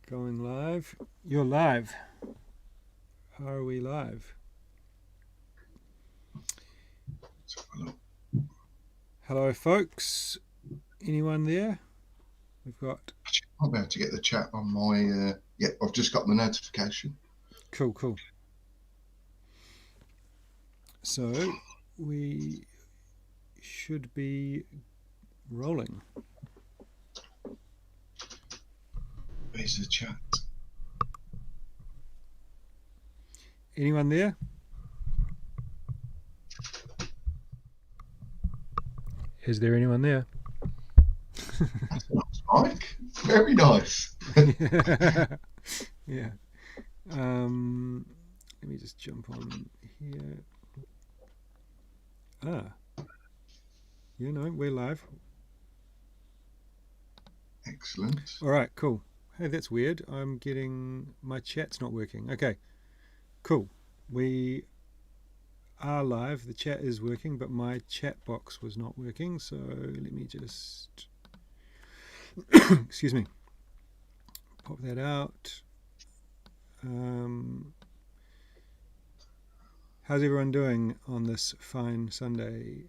Going live. You're live. Are we live? Hello, folks. Anyone there? We've got... I'll be able to get the chat on my... yeah, I've just got the notification. Cool. So, we should be rolling. Where's the chat? Anyone there? Is there anyone there? That's nice, Mike. Very nice. Yeah. Let me just jump on here. We're live. Excellent. All right, cool. Hey, that's weird. I'm getting... my chat's not working. Okay, cool. We are live. The chat is working, but my chat box was not working. So let me just... excuse me. Pop that out. How's everyone doing on this fine Sunday?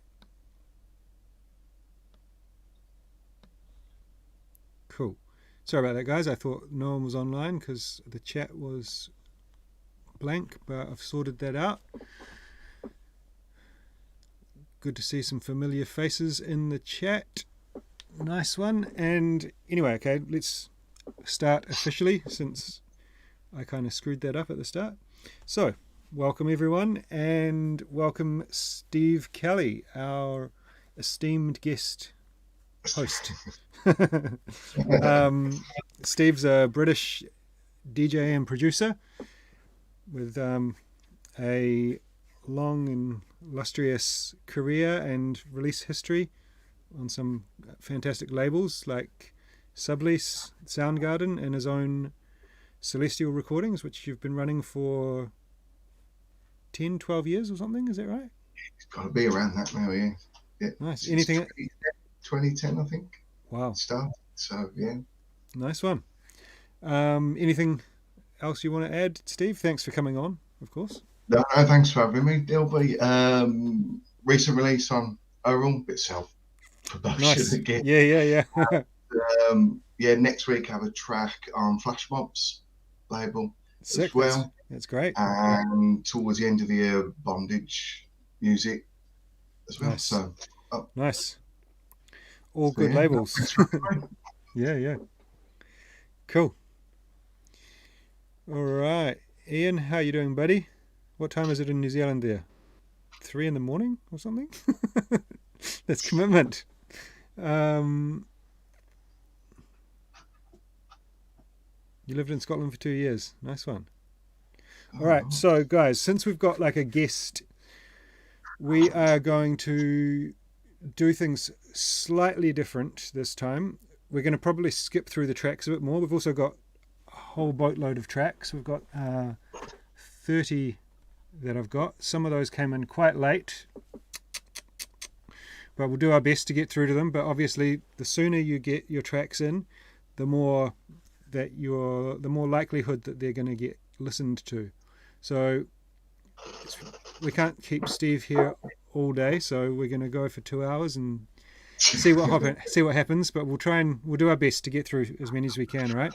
Cool. Sorry about that, guys. I thought no one was online because the chat was blank, but I've sorted that out. Good to see some familiar faces in the chat. Nice one. And anyway, okay, let's start officially since I kind of screwed that up at the start. So, welcome everyone, and welcome Steve Kelley, our esteemed guest host. Steve's a British DJ and producer with a long and illustrious career and release history on some fantastic labels like Sublease, Soundgarden, and his own Celestial Recordings, which you've been running for 10, 12 years or something, is that right? It's got to be around that now, yeah. Nice. Anything? 2010, I think. Wow. Started, so yeah. Nice one. Anything else you want to add, Steve? Thanks for coming on, of course. No, thanks for having me. There'll be recent release on Oral, bit self-promotion Nice. again. Yeah. Yeah, next week I have a track on Flash Mob's label. Sick. As well. That's great. And towards the end of the year, Bondage music as well. Nice. So nice. All good labels. Yeah. Cool. All right. Ian, how you doing, buddy? What time is it in New Zealand there? 3 a.m. or something? That's commitment. You lived in Scotland for 2 years. Nice one. All right. So, guys, since we've got like a guest, we are going to do things slightly different this time. We're going to probably skip through the tracks a bit more. We've also got a whole boatload of tracks. We've got 30 that I've got. Some of those came in quite late, but we'll do our best to get through to them. But obviously, the sooner you get your tracks in, the more likelihood that they're going to get listened to. So we can't keep Steve here all day, so we're going to go for 2 hours and see what happens. But we'll do our best to get through as many as we can. Right?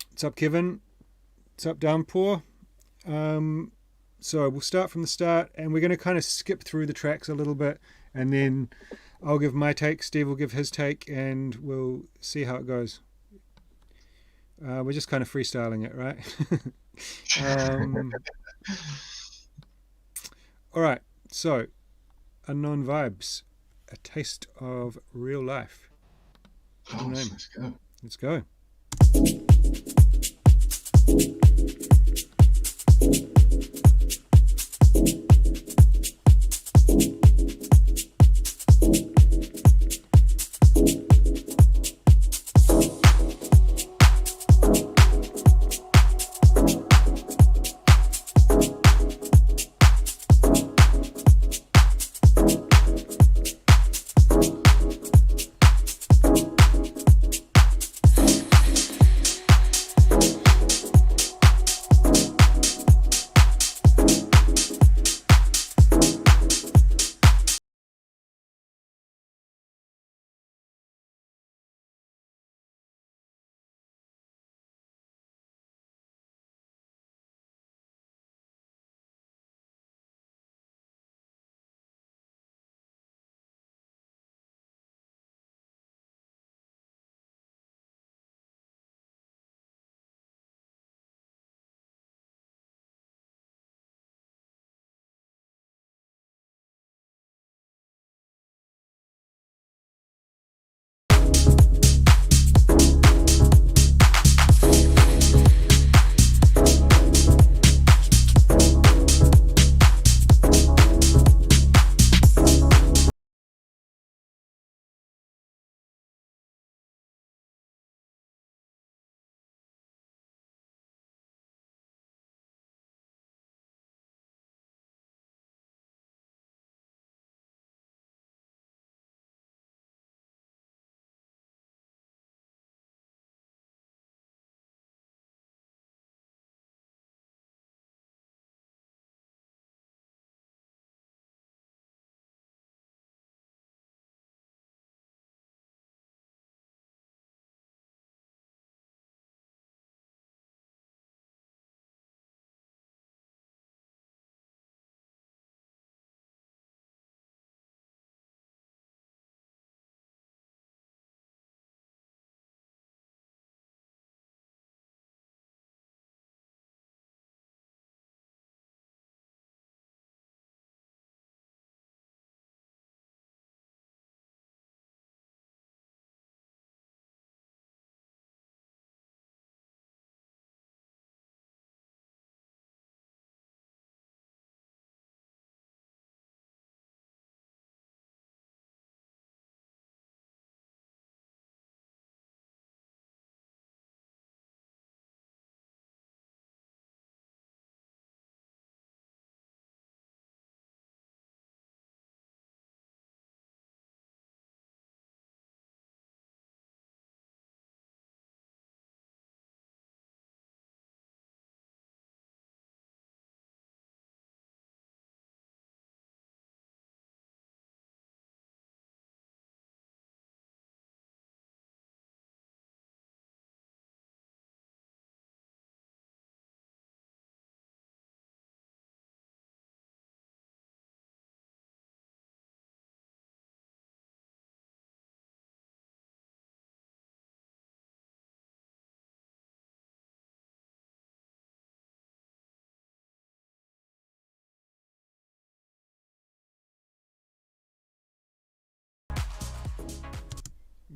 What's up, Kevin? What's up, Downpour? So we'll start from the start, and we're going to kind of skip through the tracks a little bit, and then I'll give my take, Steve will give his take, and we'll see how it goes. We're just kind of freestyling it, right? All right, so Unknown Vibes, a taste of real life. Let's go. Let's go.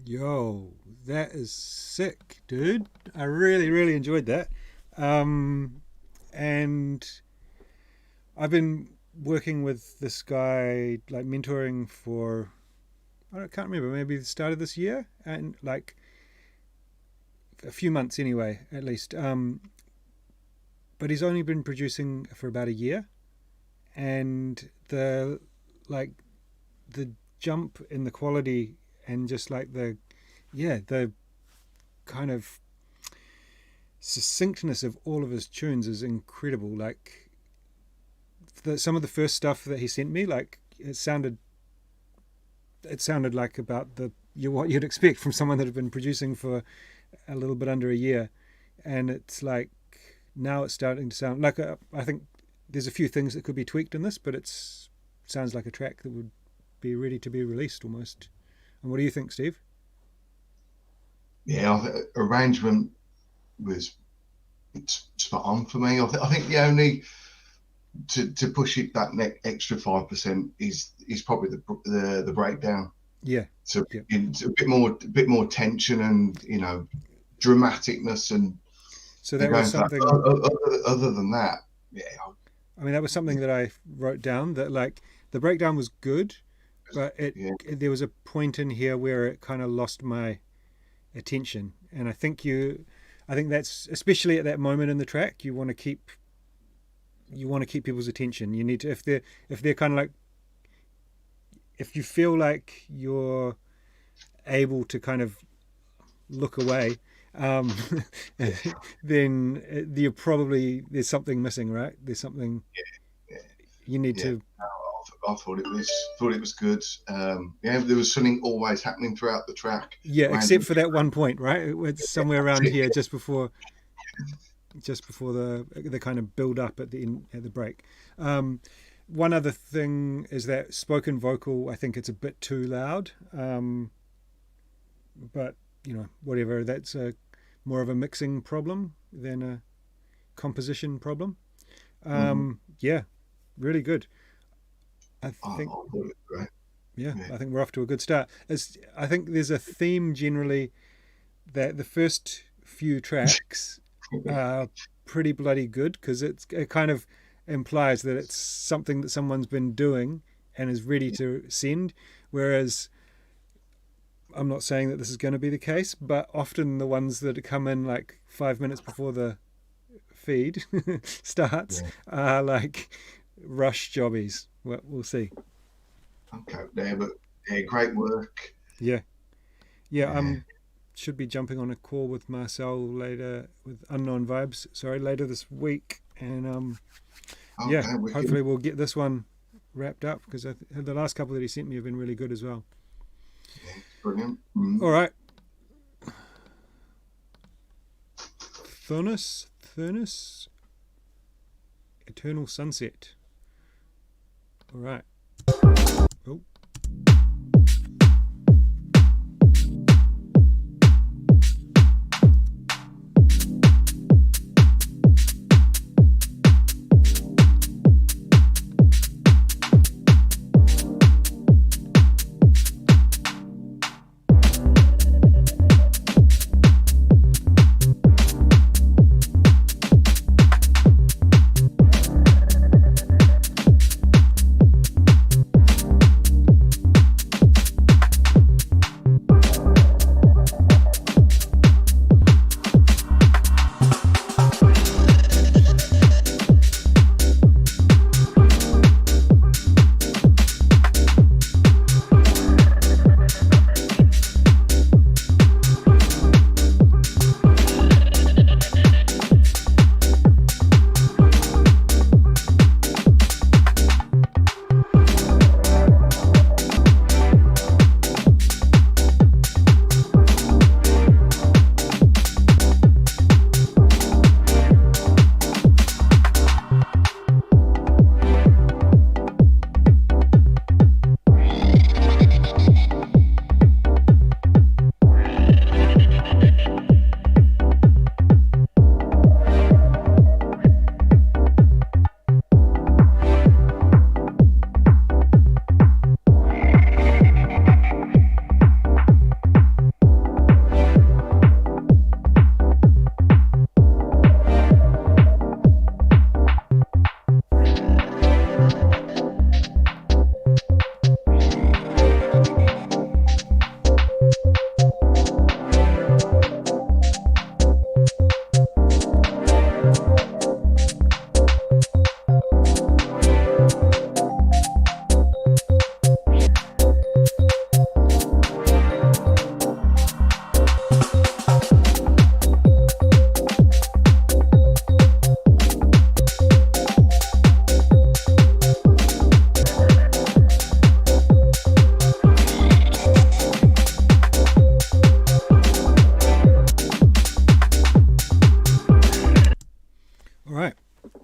Yo, that is sick, dude. I really, really enjoyed that. And I've been working with this guy, like mentoring for, I can't remember, maybe the start of this year, and like a few months anyway, at least. But he's only been producing for about a year, and the jump in the quality and just like the kind of succinctness of all of his tunes is incredible. Like some of the first stuff that he sent me, like it sounded like about what you'd expect from someone that had been producing for a little bit under a year, and it's like now it's starting to sound like I think there's a few things that could be tweaked in this, but it sounds like a track that would be ready to be released almost. And what do you think, Steve? Yeah, arrangement was spot on for me. I think the only to push it that extra 5% is probably the breakdown. Yeah. So yeah. It's a bit more tension and dramaticness, and so that was something. Other than that, yeah. I mean, that was something that I wrote down, that like the breakdown was good, but there was a point in here where it kind of lost my attention, and I think that's especially at that moment in the track, you want to keep people's attention. You need to, if they're kind of like, if you feel like you're able to kind of look away, then there's something missing, right? There's something you need to. I thought it was good. There was something always happening throughout the track. Yeah, except for that one point, right? It's somewhere around here, just before the kind of build up at the break. One other thing is that spoken vocal, I think it's a bit too loud. But whatever. That's more of a mixing problem than a composition problem. Yeah, really good. I think I think we're off to a good start. I think there's a theme generally that the first few tracks are pretty bloody good, because it kind of implies that it's something that someone's been doing and is ready to send, whereas I'm not saying that this is going to be the case, but often the ones that come in like 5 minutes before the feed starts are like rush jobbies. We'll see. Okay, but great work. Yeah. Should be jumping on a call with Marcel later, with Unknown Vibes, later this week, and hopefully we'll get this one wrapped up, because the last couple that he sent me have been really good as well. Yeah, brilliant. All right. Furnace, Eternal Sunset. All right. Oh.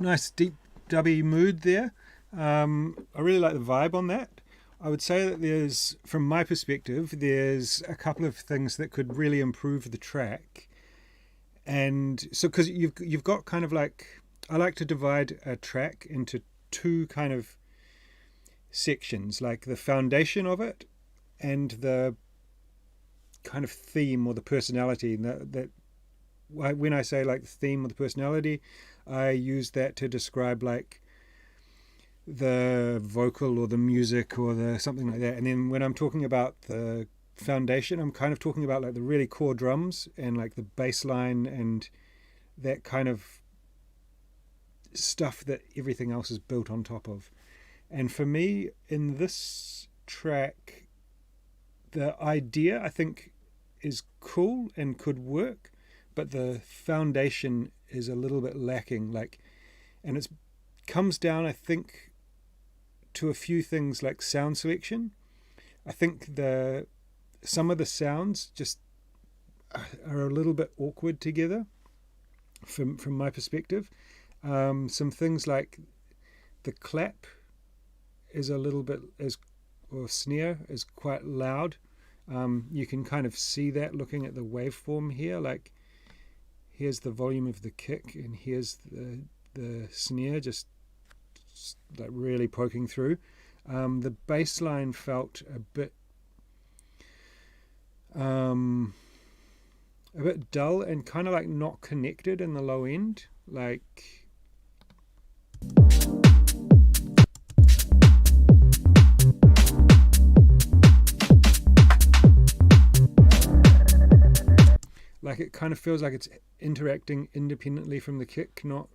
nice deep dubby mood there. I really like the vibe on that. I would say that there's, from my perspective, there's a couple of things that could really improve the track. And so, because you've got kind of like, I like to divide a track into two kind of sections, like the foundation of it and the kind of theme or the personality. That when I say like the theme or the personality, I use that to describe like the vocal or the music or the something like that. And then when I'm talking about the foundation, I'm kind of talking about like the really core drums and like the bass line and that kind of stuff that everything else is built on top of. And for me, in this track, the idea I think is cool and could work, but the foundation is a little bit lacking. Like, and it comes down, I think, to a few things like sound selection. I think some of the sounds just are a little bit awkward together from my perspective. Some things like the clap is a little bit or snare is quite loud. You can kind of see that looking at the waveform here. Like, here's the volume of the kick and here's the snare just like really poking through. The bass line felt a bit dull and kind of like not connected in the low end. Like, it kind of feels like it's interacting independently from the kick, not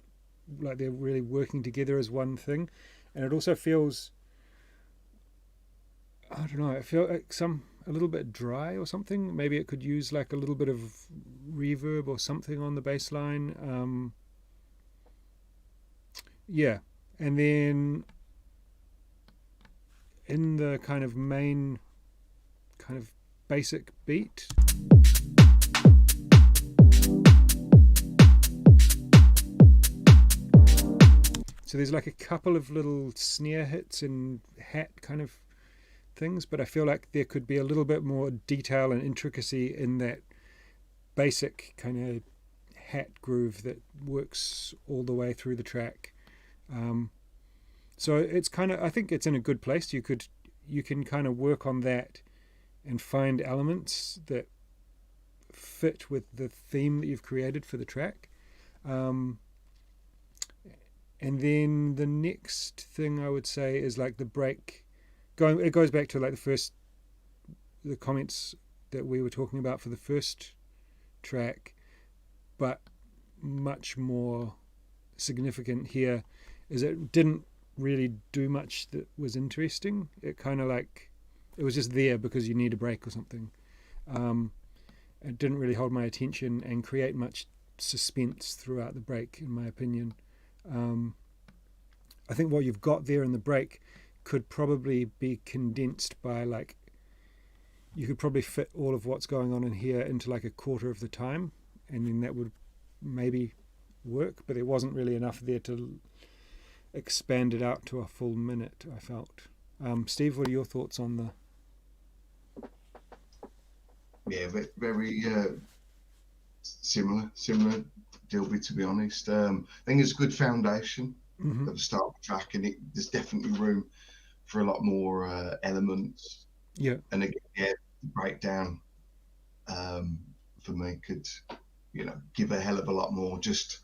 like they're really working together as one thing. And it also feels, I don't know, it feels like a little bit dry or something. Maybe it could use like a little bit of reverb or something on the bass line. Yeah. And then in the kind of main kind of basic beat, so there's like a couple of little snare hits and hat kind of things, but I feel like there could be a little bit more detail and intricacy in that basic kind of hat groove that works all the way through the track. So it's kind of, I think it's in a good place. You can kind of work on that and find elements that fit with the theme that you've created for the track. And then the next thing I would say is like the break. It goes back to like the comments that we were talking about for the first track, but much more significant here is it didn't really do much that was interesting. It kind of like, it was just there because you need a break or something. It didn't really hold my attention and create much suspense throughout the break, in my opinion. I think what you've got there in the break could probably be condensed by like, you could probably fit all of what's going on in here into like a quarter of the time, and then that would maybe work, but there wasn't really enough there to expand it out to a full minute, I felt. Steve, what are your thoughts on the... Yeah, very similar Dilby, to be honest. I think it's a good foundation at the start of the track, and there's definitely room for a lot more elements. Yeah. And again, the breakdown for me could, give a hell of a lot more. Just,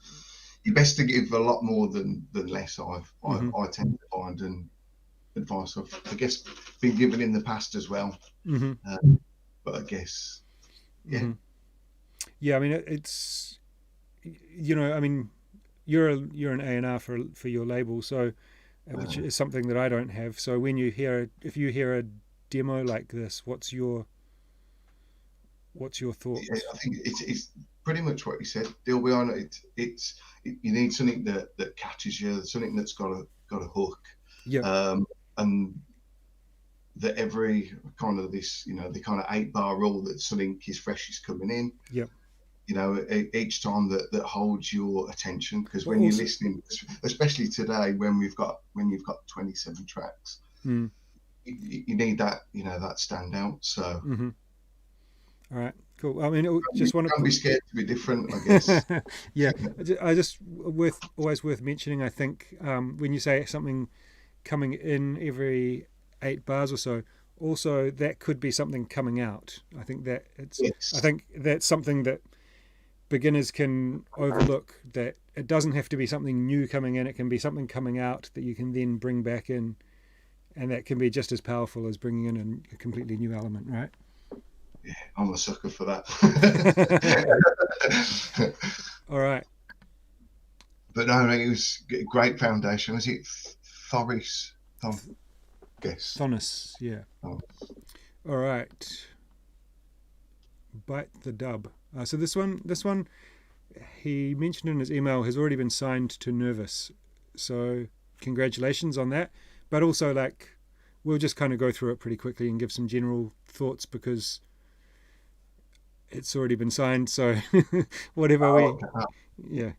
you're best to give a lot more than less. I tend to find, and advice I've, I guess, been given in the past as well. But I guess, yeah. Yeah, I mean, it's, I mean, you're an A&R for your label, so which is something that I don't have. So when if you hear a demo like this, what's your thoughts? Yeah, I think it's pretty much what you said. Dilby on it. You need something that catches you, something that's got a hook. Yeah. And that every kind of this, the kind of 8-bar rule that something is fresh is coming in. Yeah. you know, each time that holds your attention, because But when you're also- listening, especially today when you've got 27 tracks, Mm. you need that, you know, that standout. So All right, cool. I mean, just want to don't be scared to be different, I guess. yeah, I just always worth mentioning. I think when you say something coming in every 8 bars or so, also that could be something coming out. I think that it's. Yes. I think that's something that beginners can overlook. That it doesn't have to be something new coming in. It can be something coming out that you can then bring back in, and that can be just as powerful as bringing in a completely new element, right? Yeah, I'm a sucker for that. All right. But no, it was a great foundation. Was it Thoris? Yes. Thonis, yeah. Oh. All right. Bite the dub. So this one, he mentioned in his email, has already been signed to Nervous. So congratulations on that. But also, like, we'll just kind of go through it pretty quickly and give some general thoughts because it's already been signed. So whatever yeah.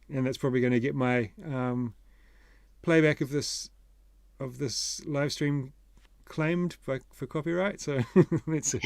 And that's probably going to get my playback of this live stream claimed for copyright. So let's see.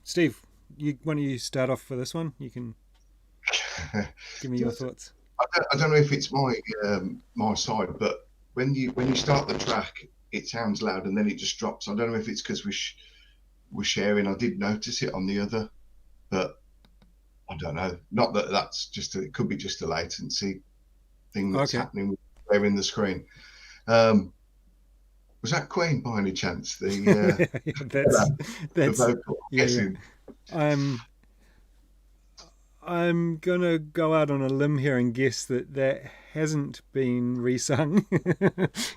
Steve, why don't you start off for this one? You can give me your thoughts. I don't know if it's my side, but when you start the track, it sounds loud and then it just drops. I don't know if it's because we're sharing. I did notice it on the other, but I don't know. Not that that's just it could be just a latency thing that's happening with sharing the screen. Was that Queen by any chance? That's the vocal. Yeah. I'm gonna go out on a limb here and guess that hasn't been resung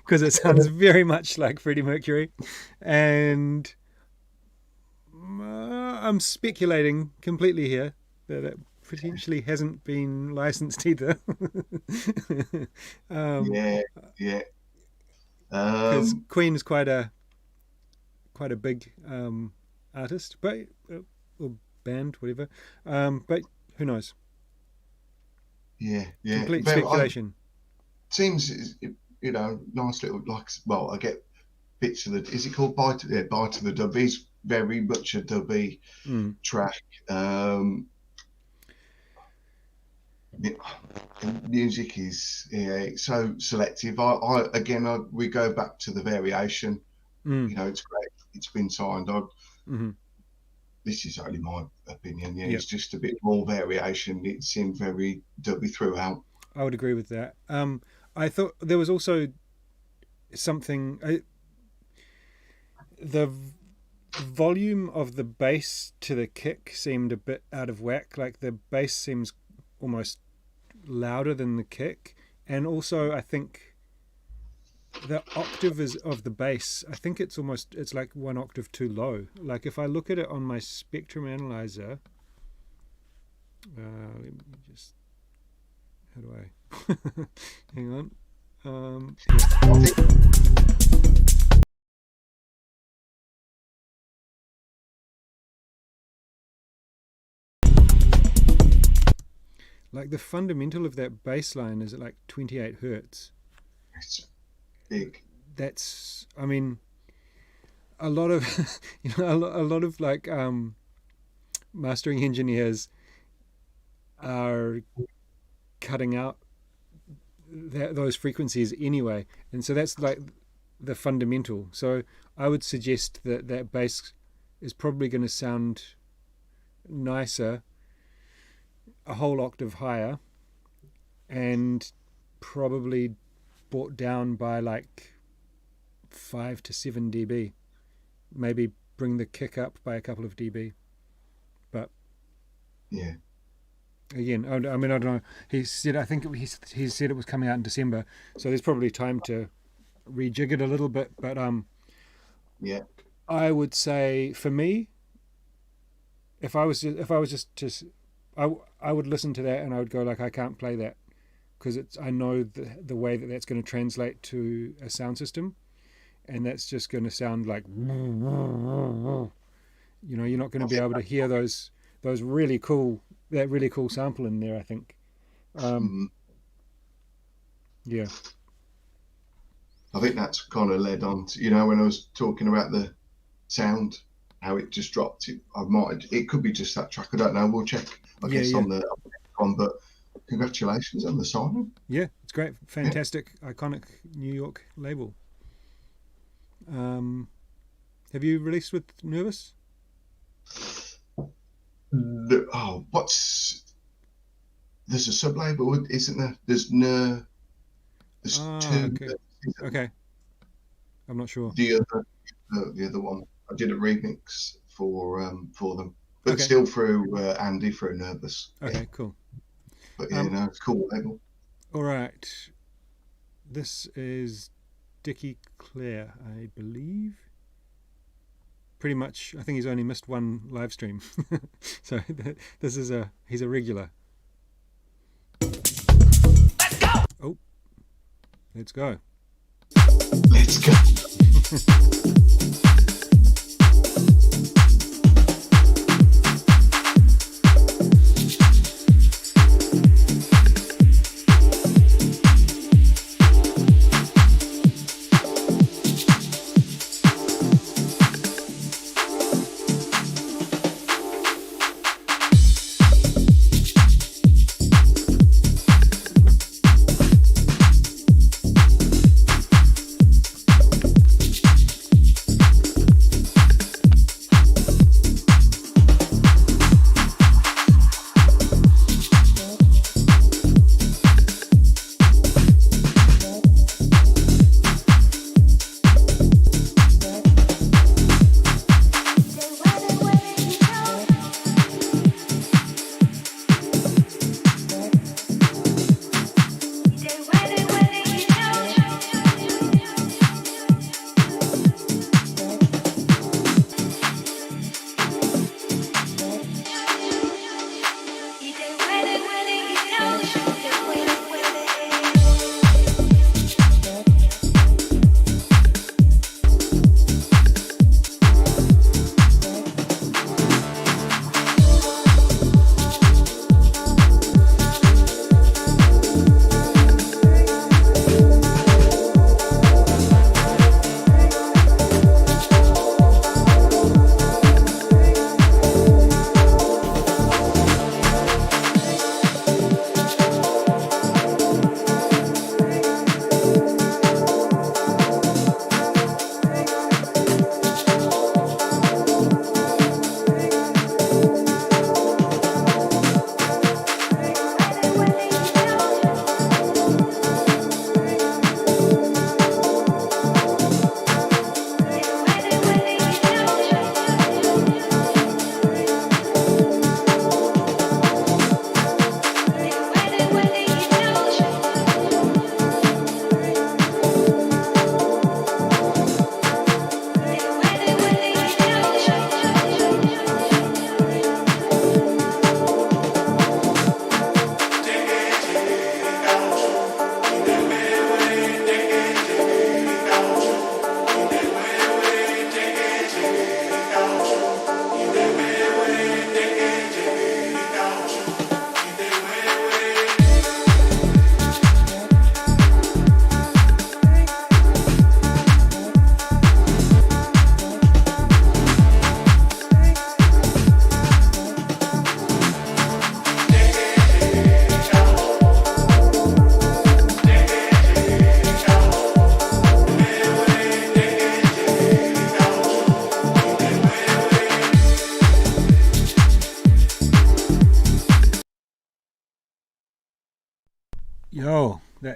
because it sounds very much like Freddie Mercury, and I'm speculating completely here that it potentially hasn't been licensed either. Yeah. Because Queen is quite a big artist, but or band, whatever. But who knows? Yeah. Complete speculation. Seems, you know, nice little, like, well, I get bits of the. Is it called Bite? Yeah, Bite of the Dub. It's very much a dubby track. Music is so selective. We go back to the variation. You know, it's great. It's been signed. This is only my opinion. Yeah, it's just a bit more variation. It seemed very dubby throughout. I would agree with that. I thought there was also something. The volume of the bass to the kick seemed a bit out of whack. Like the bass seems almost louder than the kick, and also I think the octave of the bass, I think it's like one octave too low. Like if I look at it on my spectrum analyzer, let me just, how do I hang on, like the fundamental of that bass line is at like 28 hertz. It's big. That's, I mean, a lot of a lot of like mastering engineers are cutting out those frequencies anyway, and so that's like the fundamental. So I would suggest that that bass is probably going to sound nicer a whole octave higher, and probably brought down by like 5 to 7 dB. Maybe bring the kick up by a couple of dB. But yeah, again, I mean, I don't know. He said, I think he said it was coming out in December, so there's probably time to rejig it a little bit. But yeah, I would say for me, if I was just to, I would listen to that and I would go like, I can't play that, because I know the way that's going to translate to a sound system, and that's just going to sound like, you're not going to be able to hear those really cool sample in there, I think. Yeah, I think that's kind of led on to, when I was talking about the sound, how it just dropped. It could be just that track, I don't know, we'll check, I guess, on the one. But congratulations on the signing. Yeah, it's great, fantastic, iconic New York label. Have you released with Nervous? No, there's a sub label, isn't there? There's two. Okay, I'm not sure. The other one, I did a remix for them, but still through Andy, through Nervous. Okay, cool. But it's a cool label. All right, this is Dickie Clare, I believe. Pretty much, I think he's only missed one live stream. So he's a regular. Let's go! Oh, let's go. Let's go.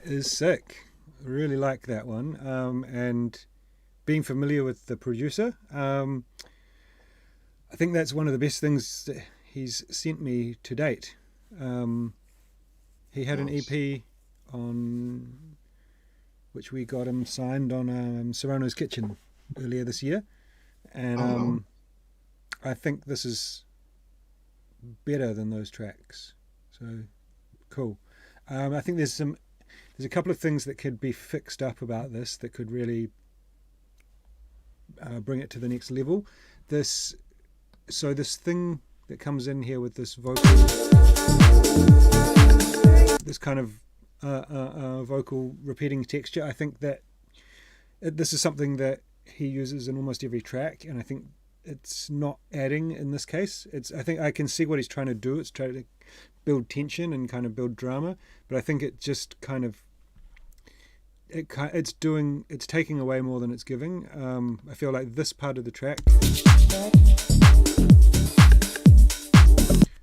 is sick. I really like that one. And being familiar with the producer, I think that's one of the best things that he's sent me to date. He had an EP on which we got him signed on Serrano's Kitchen earlier this year, and I think this is better than those tracks. So cool. I think there's a couple of things that could be fixed up about this that could really bring it to the next level. This thing that comes in here with this vocal, this kind of vocal repeating texture, I think that this is something that he uses in almost every track, and I think it's not adding in this case. I think I can see what he's trying to do. It's trying to build tension and kind of build drama, but I think it just kind of it's taking away more than it's giving. I feel like this part of the track,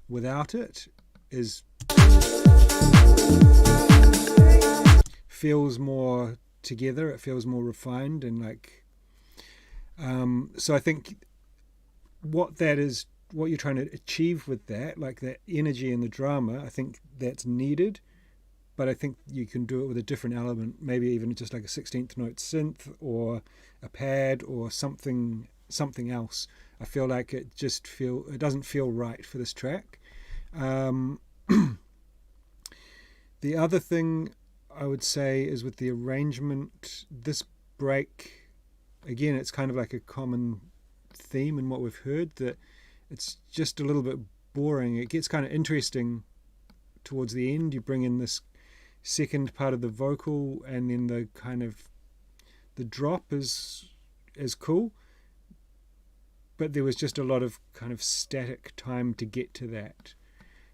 without it, feels more together. It feels more refined and like. So I think what you're trying to achieve with that, like that energy and the drama, I think that's needed. But I think you can do it with a different element, maybe even just like a 16th note synth or a pad or something else. I feel like it doesn't feel right for this track. The other thing I would say is with the arrangement, this break, again, it's kind of like a common theme in what we've heard, that it's just a little bit boring. It gets kind of interesting towards the end. You bring in this second part of the vocal, and then the kind of the drop is cool, but there was just a lot of kind of static time to get to that.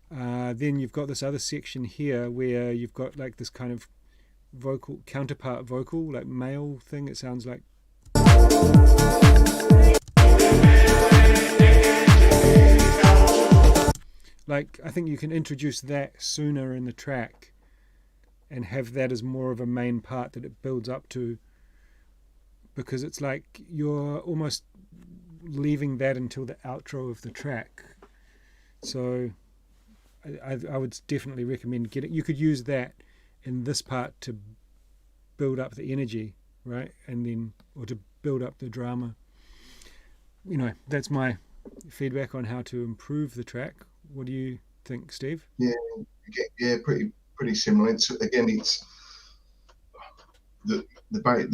Then you've got this other section here where you've got like this kind of vocal counterpart vocal, like male thing. It sounds like I think you can introduce that sooner in the track and have that as more of a main part that it builds up to, because it's like you're almost leaving that until the outro of the track. So I would definitely recommend you could use that in this part to build up the energy, right? And then, or to build up the drama. That's my feedback on how to improve the track. What do you think, Steve? Yeah, pretty similar. It's the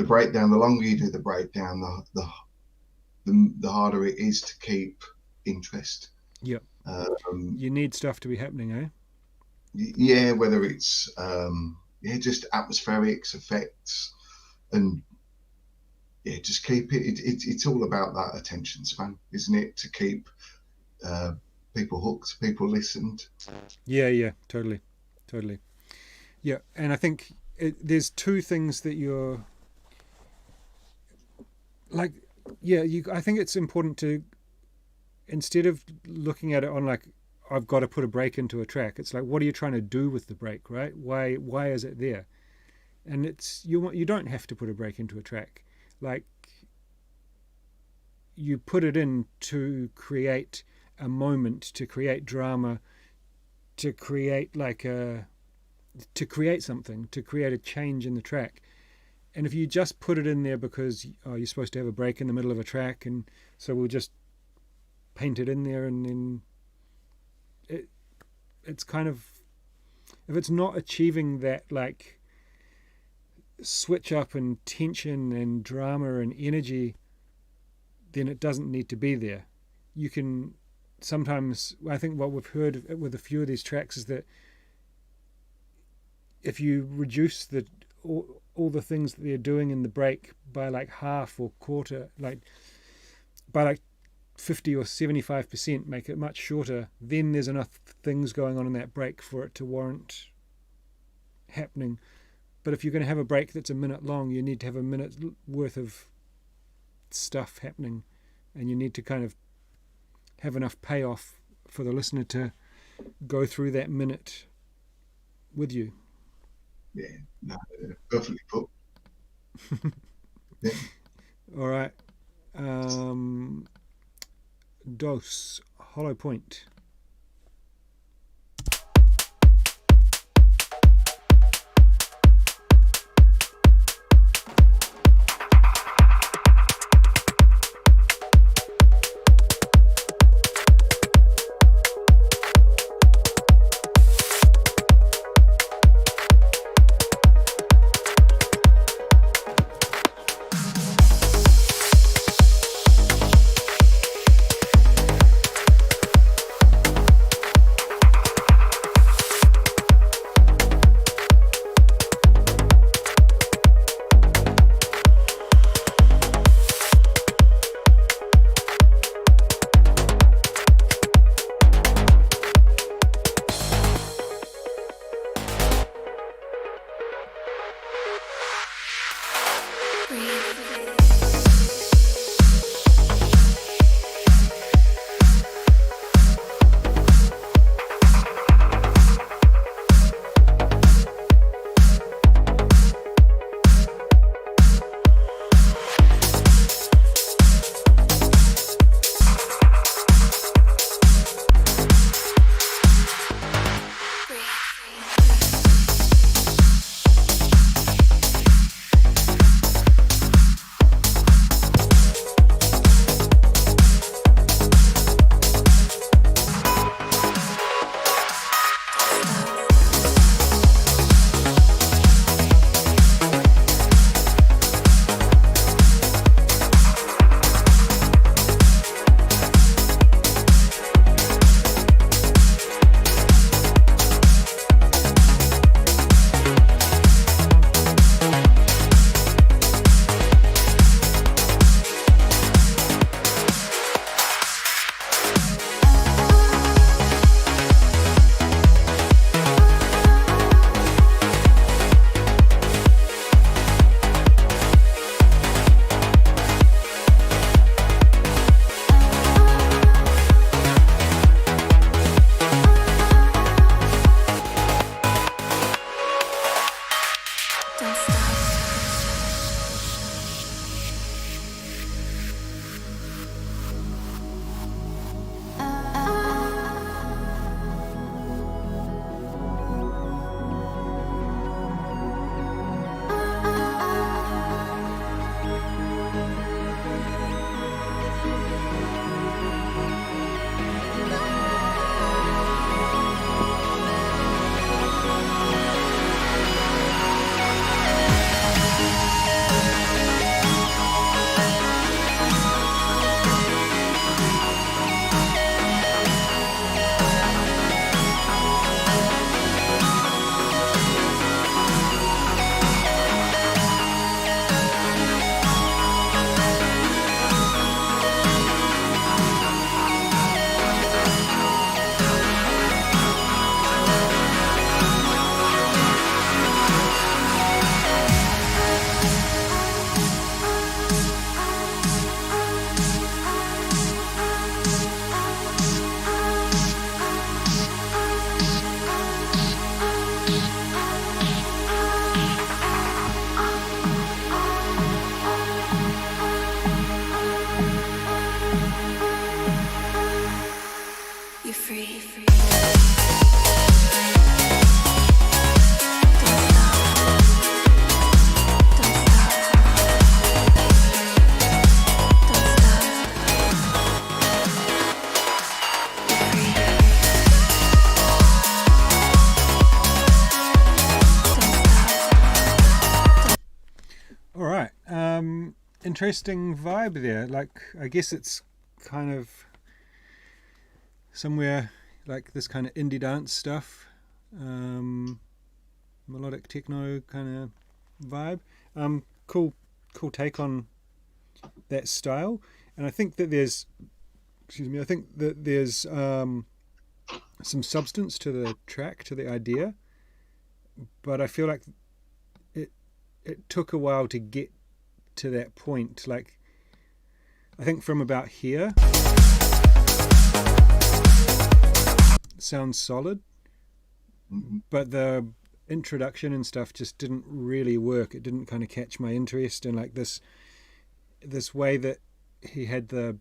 breakdown. The longer you do the breakdown, the harder it is to keep interest. Yep. You need stuff to be happening, eh? Yeah, whether it's just atmospherics, effects, and just keep it. It's all about that attention span, isn't it? To keep people hooked, people listened. Yeah, totally. Yeah, and I think there's two things that you're like. Yeah, I think it's important to, instead of looking at it on like, I've got to put a break into a track, it's like, what are you trying to do with the break, right? Why is it there? And you don't have to put a break into a track. Like, you put it in to create a moment, to create drama, to create something, to create a change in the track. And if you just put it in there because you're supposed to have a break in the middle of a track, and so we'll just paint it in there, and then it's kind of, if it's not achieving that like switch up and tension and drama and energy, then it doesn't need to be there. You can sometimes, I think what we've heard with a few of these tracks is that if you reduce all the things that they're doing in the break by like half or quarter, like by like 50 or 75%, make it much shorter, then there's enough things going on in that break for it to warrant happening. But if you're going to have a break that's a minute long, you need to have a minute worth of stuff happening, and you need to kind of have enough payoff for the listener to go through that minute with you. Yeah, no, perfectly put. Yeah. All right. Dose, hollow point. Interesting vibe there. Like, I guess it's kind of somewhere like this kind of indie dance stuff, melodic techno kind of vibe. Cool take on that style. And I think that there's, some substance to the track, to the idea, but I feel like it took a while to get to that point. Like, I think from about here sounds solid, but the introduction and stuff just didn't really work. It didn't kind of catch my interest, and like this way that he had the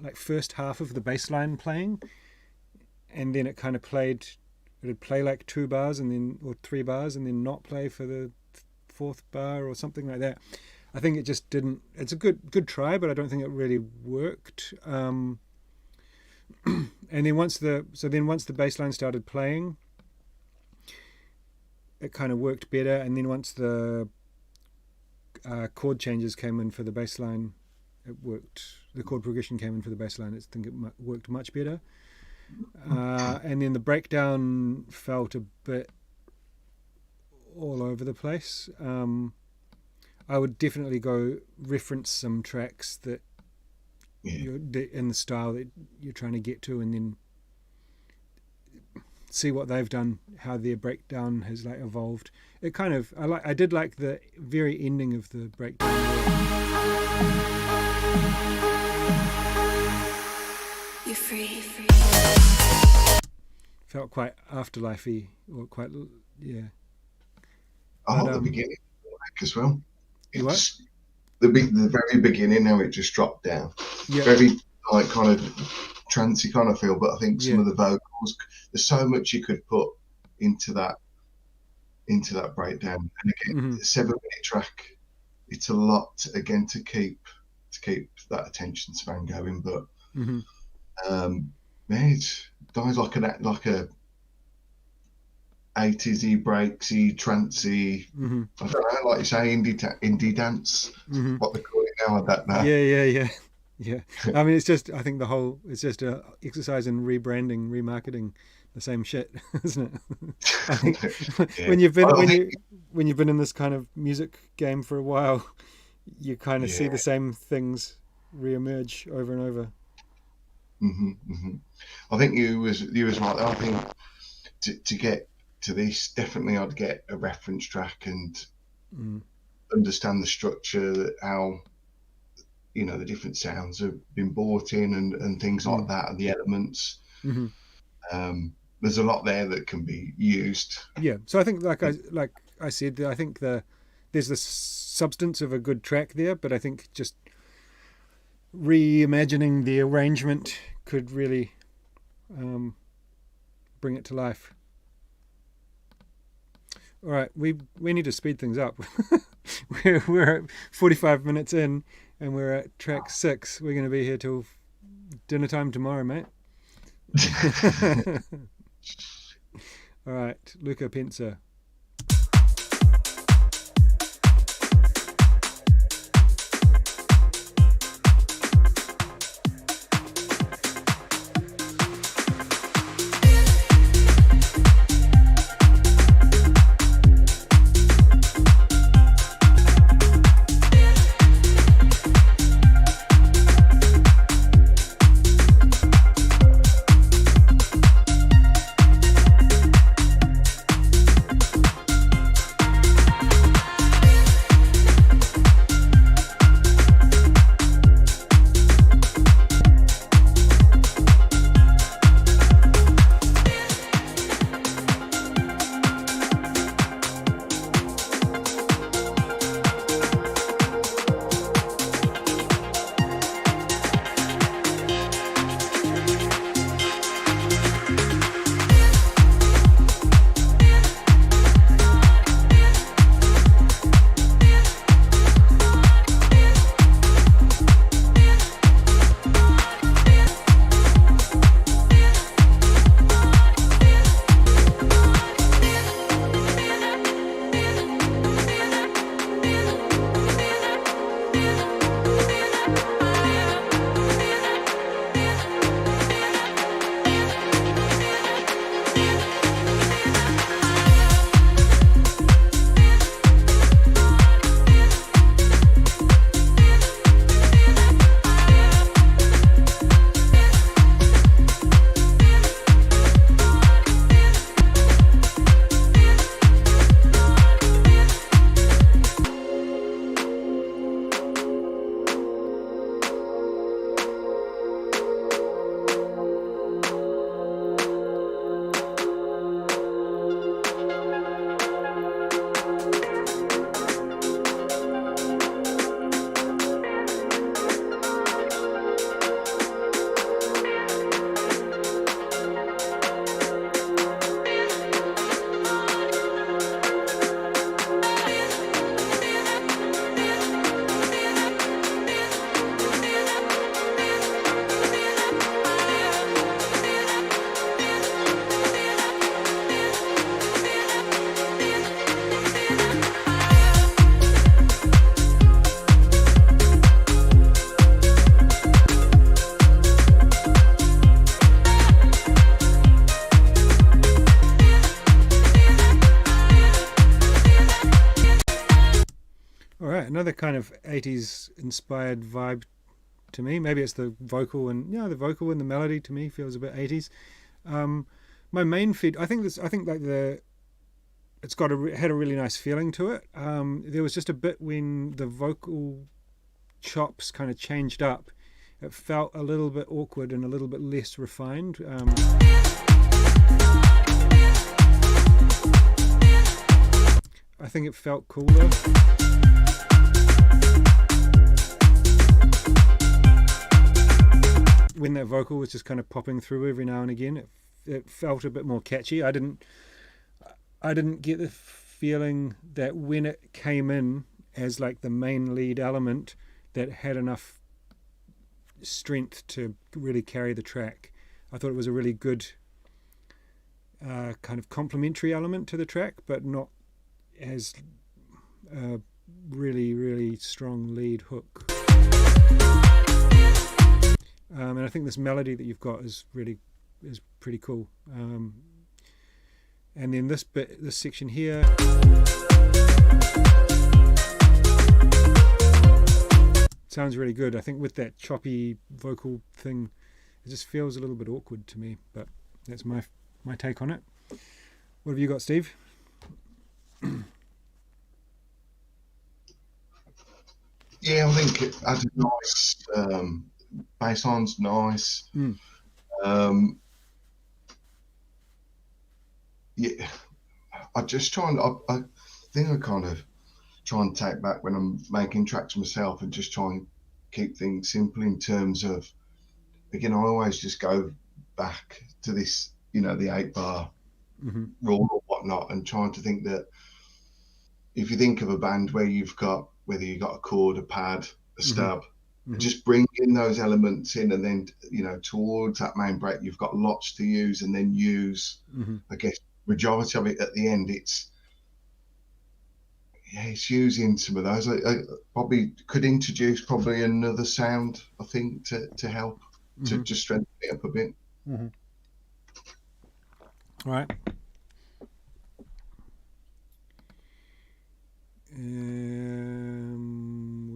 like first half of the bass line playing, and then it kind of it'd play like 2 bars and then, or 3 bars, and then not play for the 4th bar or something like that. I think it just didn't. It's a good try, but I don't think it really worked. And then once the bass line started playing, it kind of worked better. And then once the chord changes came in for the bass line, it worked. The chord progression came in for the bass line. I think it worked much better. And then the breakdown felt a bit all over the place. I would definitely go reference some tracks that you're in the style that you're trying to get to, and then see what they've done, how their breakdown has like evolved. It kind of I did like the very ending of the breakdown. You're free. Felt quite afterlife-y, or quite I like the beginning as well. What? The very beginning, how it just dropped down. Yeah. Very like kind of trancey kind of feel, but I think some of the vocals, there's so much you could put into that breakdown. And again, the 7-minute track, it's a lot again to keep that attention span going. But man, it dies like a 80s-y, breaksy, trancey, I don't know, like you say, indie dance, what they call it now, I don't know. Yeah. I mean, I think it's just a exercise in rebranding, remarketing the same shit, isn't it? I think when you've been in this kind of music game for a while, you kind of see the same things reemerge over and over. I think you was right there. I think to get to this, definitely I'd get a reference track and understand the structure, how the different sounds have been brought in and things like that, and the elements. There's a lot there that can be used. So I think like I said, I think there's the substance of a good track there, but I think just reimagining the arrangement could really bring it to life. All right, we need to speed things up. we're at 45 minutes in, and we're at track 6. We're going to be here till dinner time tomorrow, mate. All right, Luca Pensa. All right, another kind of 80s inspired vibe to me. Maybe it's the vocal and the vocal and the melody to me feels a bit 80s. My main feed, I think like it's got had a really nice feeling to it. There was just a bit when the vocal chops kind of changed up. It felt a little bit awkward and a little bit less refined. I think it felt cooler. When that vocal was just kind of popping through every now and again, it felt a bit more catchy. I didn't get the feeling that when it came in as like the main lead element, that had enough strength to really carry the track. I thought it was a really good kind of complementary element to the track, but not as a really, really strong lead hook. And I think this melody that you've got is pretty cool. And then this section here, sounds really good. I think with that choppy vocal thing, it just feels a little bit awkward to me, but that's my take on it. What have you got, Steve? Yeah, I think it had a nice bass line's nice. Yeah, I think I kind of try and take back when I'm making tracks myself and just try and keep things simple in terms of, again, I always just go back to this, the 8-bar rule or whatnot, and trying to think that if you think of a band where whether you've got a chord, a pad, a stub, just bring in those elements in, and then, towards that main break, you've got lots to use, and then use, I guess, majority of it at the end. It's using some of those. I probably could introduce another sound, I think, to help to just strengthen it up a bit. All right.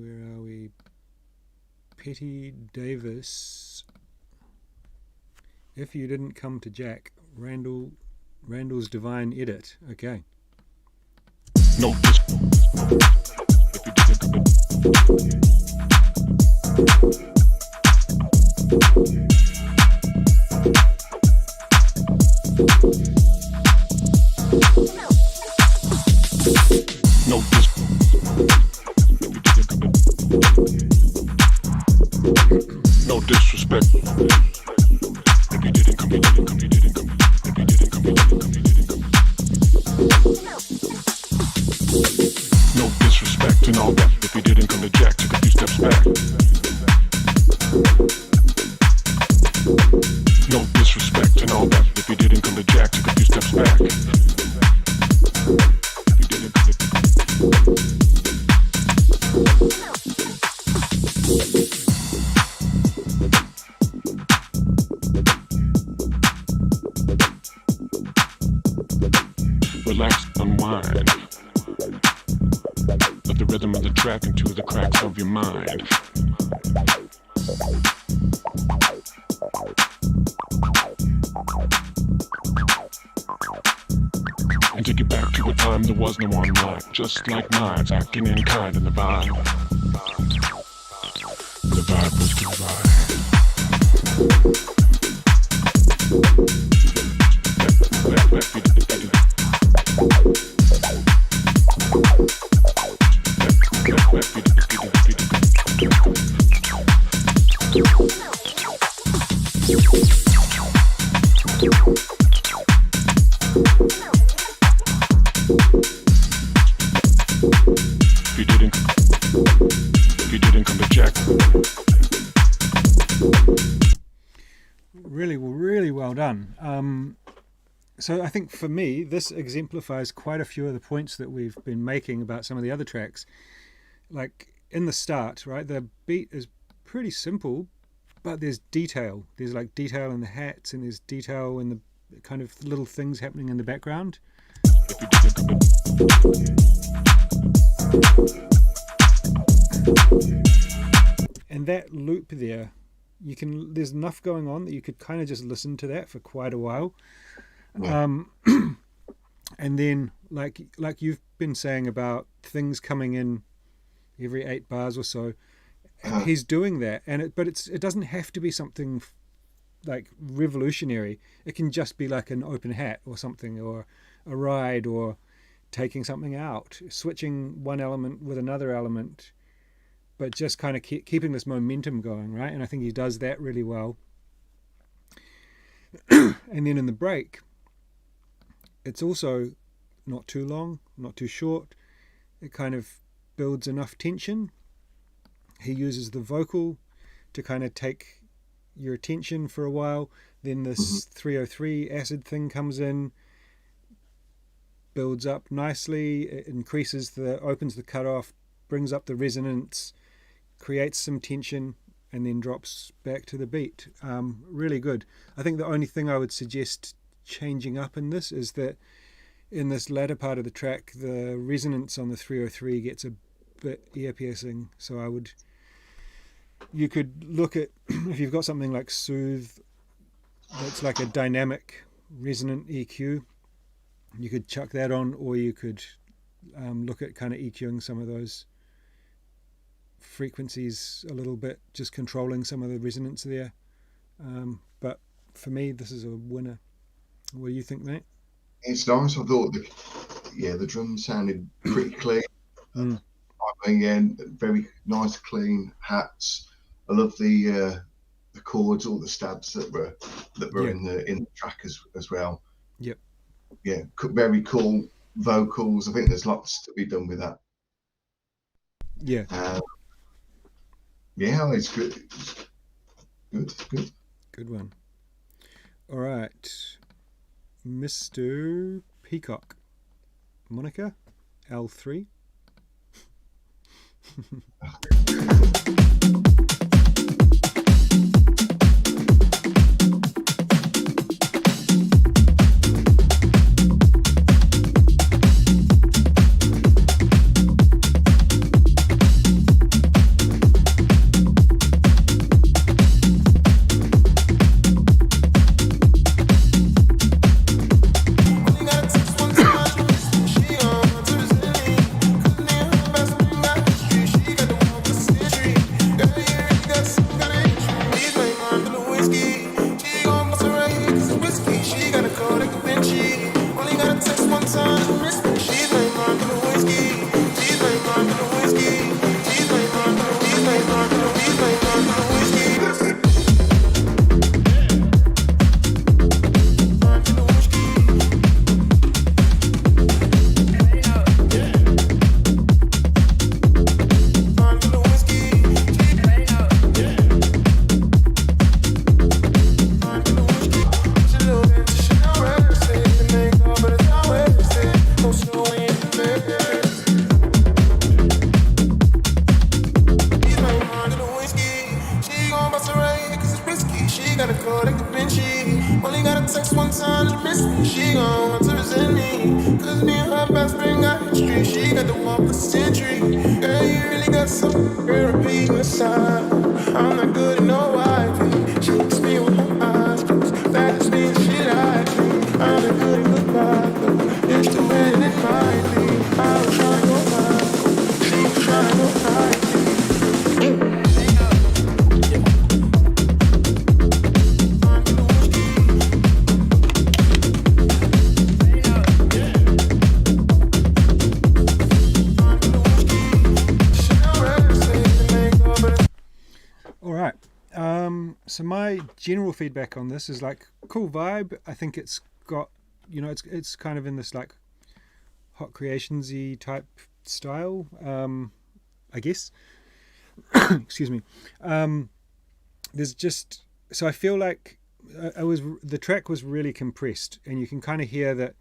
Where are we? Petty Davis. If you didn't come to Jack, Randall's Divine Edit. Okay. No. No disrespect. If you didn't come, you didn't come, you didn't come. If you didn't come, you didn't come, you didn't come. No disrespect and all that. If you didn't come to Jack, take a few steps back. No disrespect and all that. If you didn't come to Jack, take a few steps back. If you didn't come to relax, unwind. Let the rhythm of the track into the cracks of your mind. And take it back to a time there was no online, just like knives acting in kind in the vibe. The vibe was divine. If you didn't come to Jack. Really well done. So I think for me, this exemplifies quite a few of the points that we've been making about some of the other tracks. Like in the start, right, the beat is pretty simple, but there's detail. There's like detail in the hats, and there's detail in the kind of little things happening in the background. And that loop there, there's enough going on that you could kind of just listen to that for quite a while. Yeah. And then like you've been saying about things coming in every 8 bars or so, he's doing that, but it doesn't have to be something like revolutionary. It can just be like an open hat or something, or a ride, or taking something out, switching one element with another element, but just kind of keeping this momentum going, right? And I think he does that really well. And then in the break, it's also not too long, not too short. It kind of builds enough tension. He uses the vocal to kind of take your attention for a while. Then this 303 acid thing comes in, builds up nicely. It opens the cutoff, brings up the resonance, creates some tension, and then drops back to the beat. Really good. I think the only thing I would suggest changing up in this is that in this latter part of the track, the resonance on the 303 gets a bit ear piercing. So you could look at, if you've got something like Soothe, that's like a dynamic resonant EQ, you could chuck that on, or you could look at kind of EQing some of those frequencies a little bit, just controlling some of the resonance there. But for me, this is a winner. What do you think, mate? It's nice. I thought the drums sounded pretty clean. I mean, yeah, very nice, clean hats. I love the chords, all the stabs that were in the track as well. Yep. Yeah, very cool vocals. I think there's lots to be done with that. Yeah. Yeah, it's good. Good. Good one. All right, Mr. Peacock. Monica, L3. So my general feedback on this is like cool vibe. I think it's got, it's kind of in this like Hot Creationsy type style, I guess. Excuse me. There's just, so I feel like the track was really compressed, and you can kind of hear that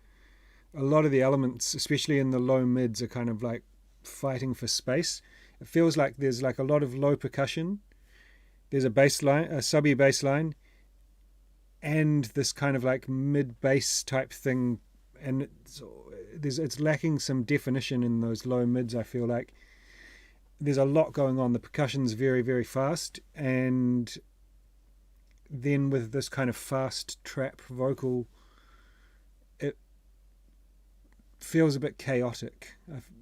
a lot of the elements, especially in the low mids, are kind of like fighting for space. It feels like there's like a lot of low percussion. There's a bass line, a subby bass line, and this kind of like mid bass type thing, and it's lacking some definition in those low mids, I feel like. there's a lot going on. The percussion's very, very fast, and then with this kind of fast trap vocal, it feels a bit chaotic.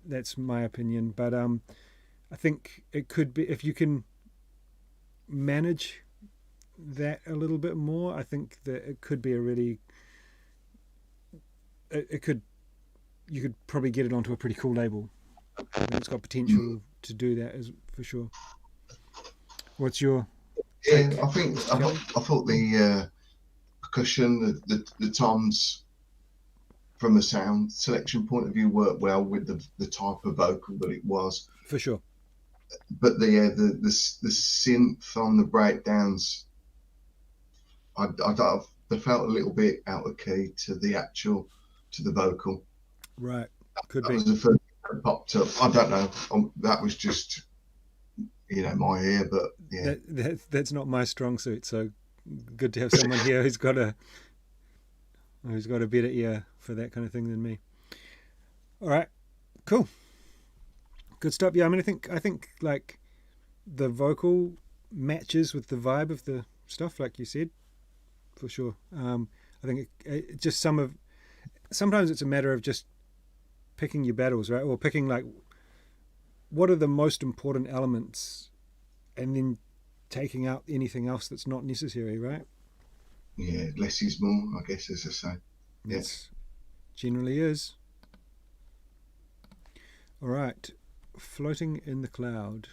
That's my opinion, but I think it could be, if you can manage that a little bit more, I think that it could be a really, you could probably get it onto a pretty cool label. I think it's got potential to do that, as for sure. What's your Yeah, take? I thought the percussion, the toms, from a sound selection point of view, worked well with the type of vocal that it was. For sure. But the synth on the breakdowns, they felt a little bit out of key to the vocal. Right. Could That be. was the first thing that popped up. I don't know. That was just, my ear, but yeah. That's not my strong suit, so good to have someone here who's got a better ear for that kind of thing than me. All right, cool, good stuff. Yeah, I mean, I think like the vocal matches with the vibe of the stuff, like you said, for sure. I think it just sometimes it's a matter of just picking your battles, right? Or picking like what are the most important elements, and then taking out anything else that's not necessary, right? Yeah, less is more, I guess, as I say. Yes, generally is. All right, Floating in the Cloud.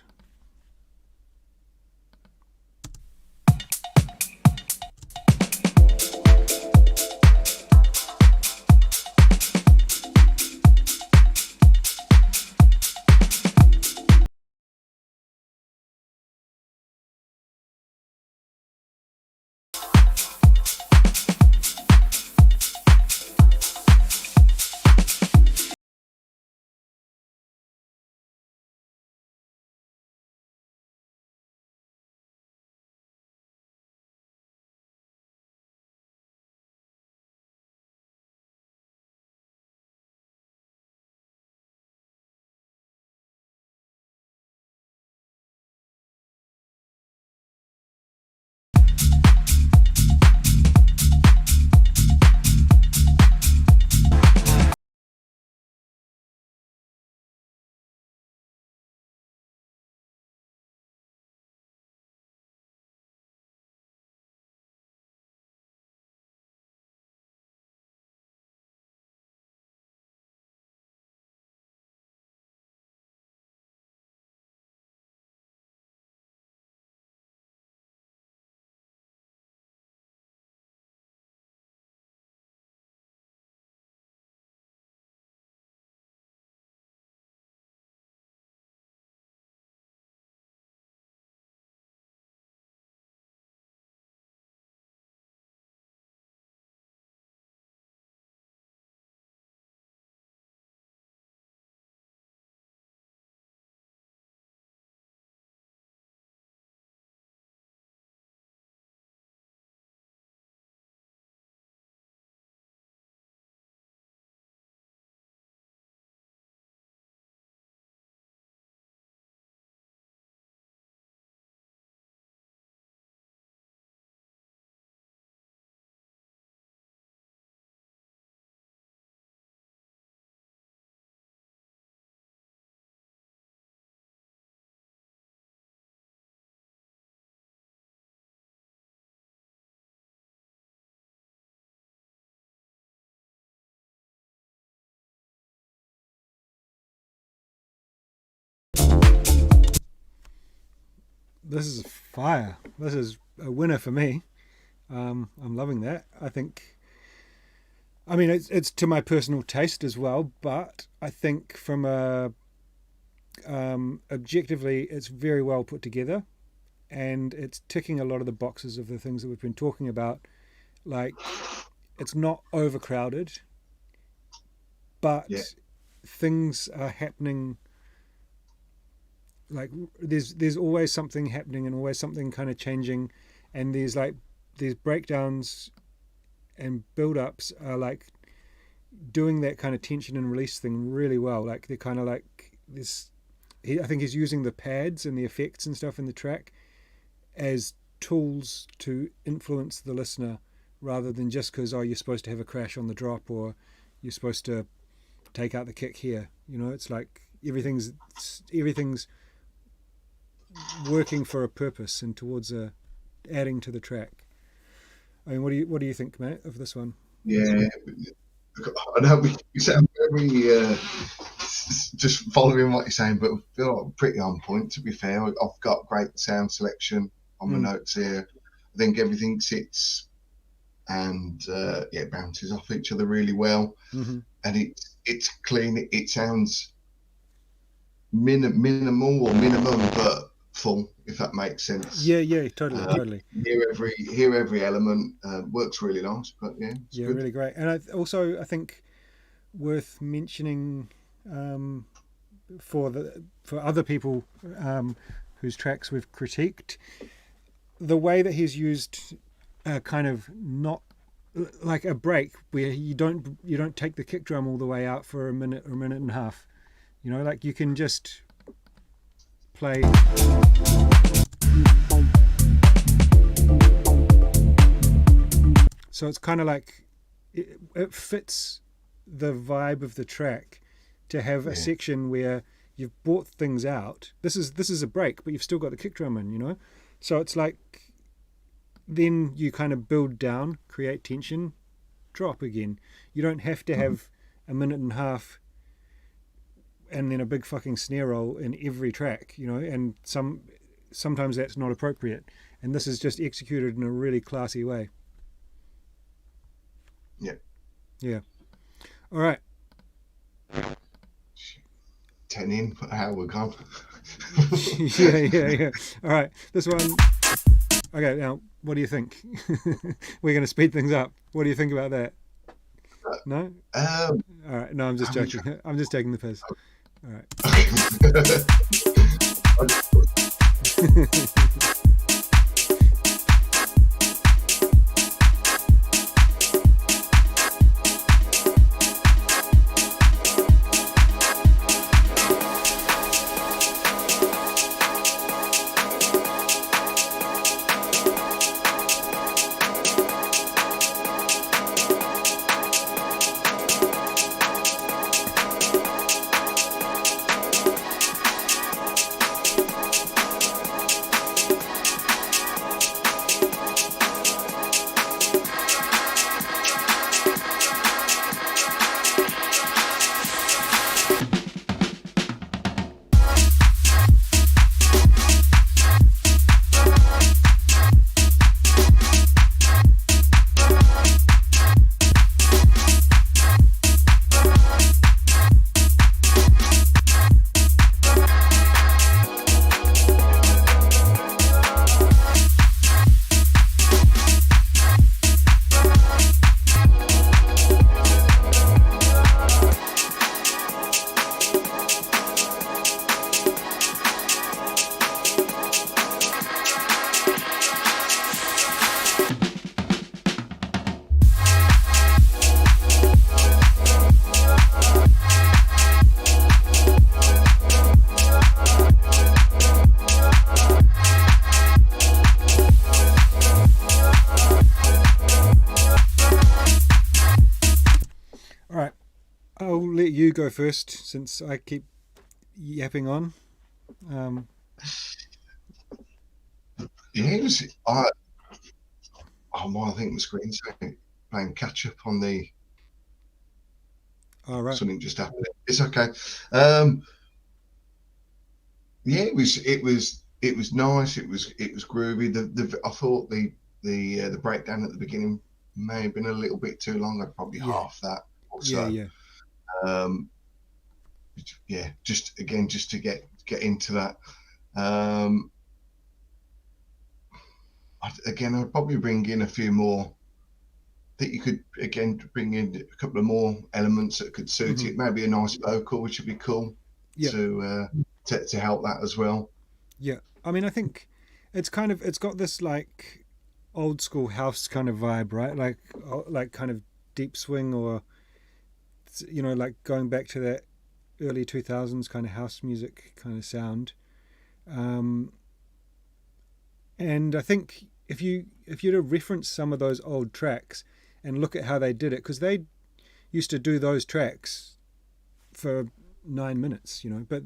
This is fire. This is a winner for me. I'm loving that. I mean, it's to my personal taste as well, but I think from a objectively, it's very well put together, and it's ticking a lot of the boxes of the things that we've been talking about. Like, it's not overcrowded, but things are happening. Like, there's always something happening and always something kind of changing, and there's breakdowns and build-ups are like doing that kind of tension and release thing really well. Like, they're kind of like this, I think he's using the pads and the effects and stuff in the track as tools to influence the listener, rather than just because you're supposed to have a crash on the drop, or you're supposed to take out the kick here. It's like everything's working for a purpose and towards adding to the track. I mean, what do you think, Matt, of this one? Yeah, I know we sound very just following what you're saying, but I feel like pretty on point, to be fair. I've got great sound selection on my notes here. I think everything sits and bounces off each other really well, and it's clean. It sounds minimal or minimum, but full, if that makes sense. Yeah, totally. Hear every element. Works really nice, but it's good. Really great. And I think worth mentioning for other people whose tracks we've critiqued, the way that he's used kind of not like a break, where you don't take the kick drum all the way out for a minute or a minute and a half. Like you can just play. So it's kind of like it fits the vibe of the track to have a section where you've brought things out. This is a break, but you've still got the kick drum in, So it's like then you kind of build down, create tension, drop again. You don't have to have a minute and a half and then a big fucking snare roll in every track, and sometimes that's not appropriate. And this is just executed in a really classy way. Yeah. All right. 10 in, how we're gone. yeah. All right. This one. Okay, now, what do you think? We're going to speed things up. What do you think about that? No? All right. No, I'm just joking. I'm just taking the piss. All right. You go first, since I keep yapping on. I think the screen's playing catch up on the. All right. Something just happened. It's okay. It was nice. It was groovy. I thought the breakdown at the beginning may have been a little bit too long. I'd probably half that or so. Just to get into that. I'd probably bring in a few more. I think you could again bring in a couple of more elements that could suit it. Maybe a nice vocal, which would be cool to help that as well. Yeah, I mean, I think it's got this like old school house kind of vibe, right? Like kind of deep swing, or like going back to that early 2000s kind of house music kind of sound. And I think if you to reference some of those old tracks and look at how they did it, because they used to do those tracks for 9 minutes, you know, but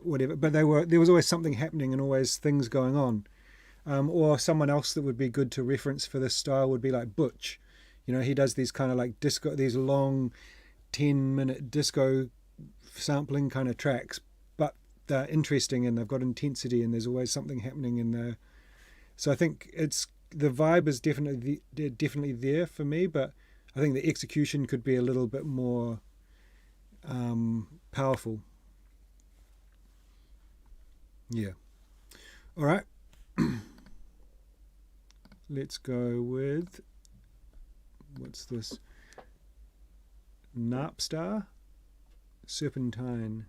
whatever. But there was always something happening and always things going on. Or someone else that would be good to reference for this style would be like Butch. You know, he does these kind of like disco, these long 10-minute disco sampling kind of tracks, but they're interesting and they've got intensity and there's always something happening in there. So I think the vibe is definitely there for me, but I think the execution could be a little bit more powerful. Yeah. All right. Let's go with, what's this? Napstar Serpentine.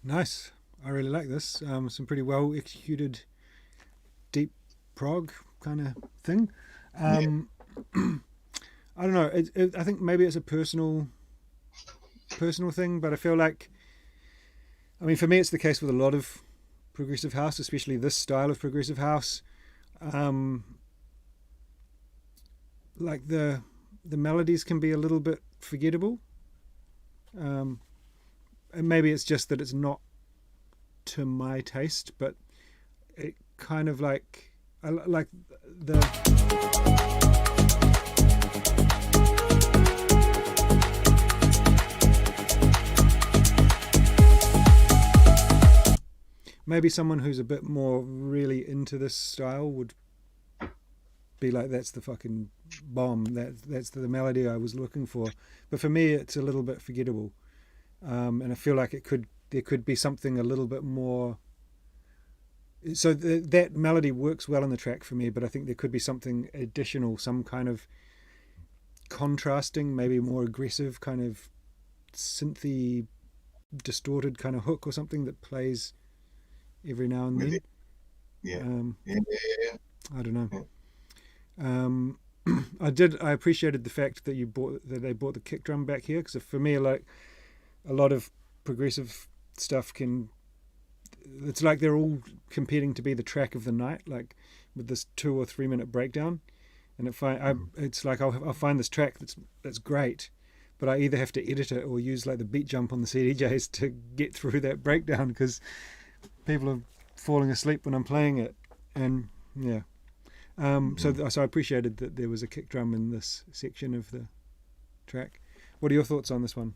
Nice. I really like this. Some pretty well executed deep prog kind of thing. I don't know. I think maybe it's a personal thing, but I feel like, I mean, for me, it's the case with a lot of progressive house, especially this style of progressive house. Like the melodies can be a little bit forgettable. And maybe it's just that it's not to my taste, but it kind of like, I like the maybe someone who's a bit more really into this style would be like, that's the fucking bomb, that's the melody I was looking for. But for me, it's a little bit forgettable. And I feel like there could be something a little bit more. So that melody works well in the track for me, but I think there could be something additional, some kind of contrasting, maybe more aggressive kind of synthy distorted kind of hook or something that plays every now and With then. it. Yeah. Um, Yeah. I don't know. Yeah. I appreciated the fact that they bought the kick drum back here, because for me, like, a lot of progressive stuff it's like they're all competing to be the track of the night, like with this 2 or 3 minute breakdown. And it's like I'll find this track that's great, but I either have to edit it or use like the beat jump on the CDJs to get through that breakdown, because people are falling asleep when I'm playing it. And yeah, so I appreciated that there was a kick drum in this section of the track. What are your thoughts on this one?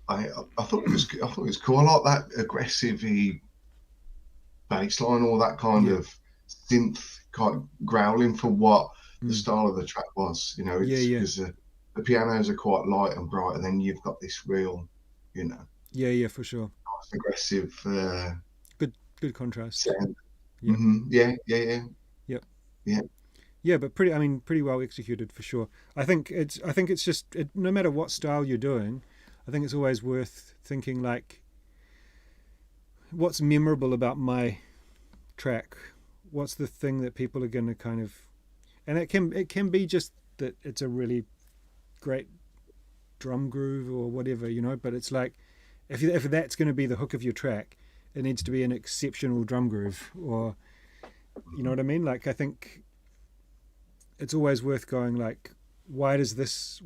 I thought it was cool. I like that aggressive bass line, all that kind of synth kind of growling for what the style of the track was. You know, it's because the pianos are quite light and bright, and then you've got this real, you know. Yeah, for sure. Nice aggressive. Good contrast. Sound. Yeah. Mm-hmm. Yeah. Yep. Yeah. Yeah, but pretty well executed for sure. I think it's just no matter what style you're doing, I think it's always worth thinking, like, what's memorable about my track? What's the thing that people are going to kind of, and it can be just that it's a really great drum groove or whatever, you know. But it's like, if that's going to be the hook of your track, it needs to be an exceptional drum groove, or, you know what I mean? Like, I think it's always worth going, like, why does this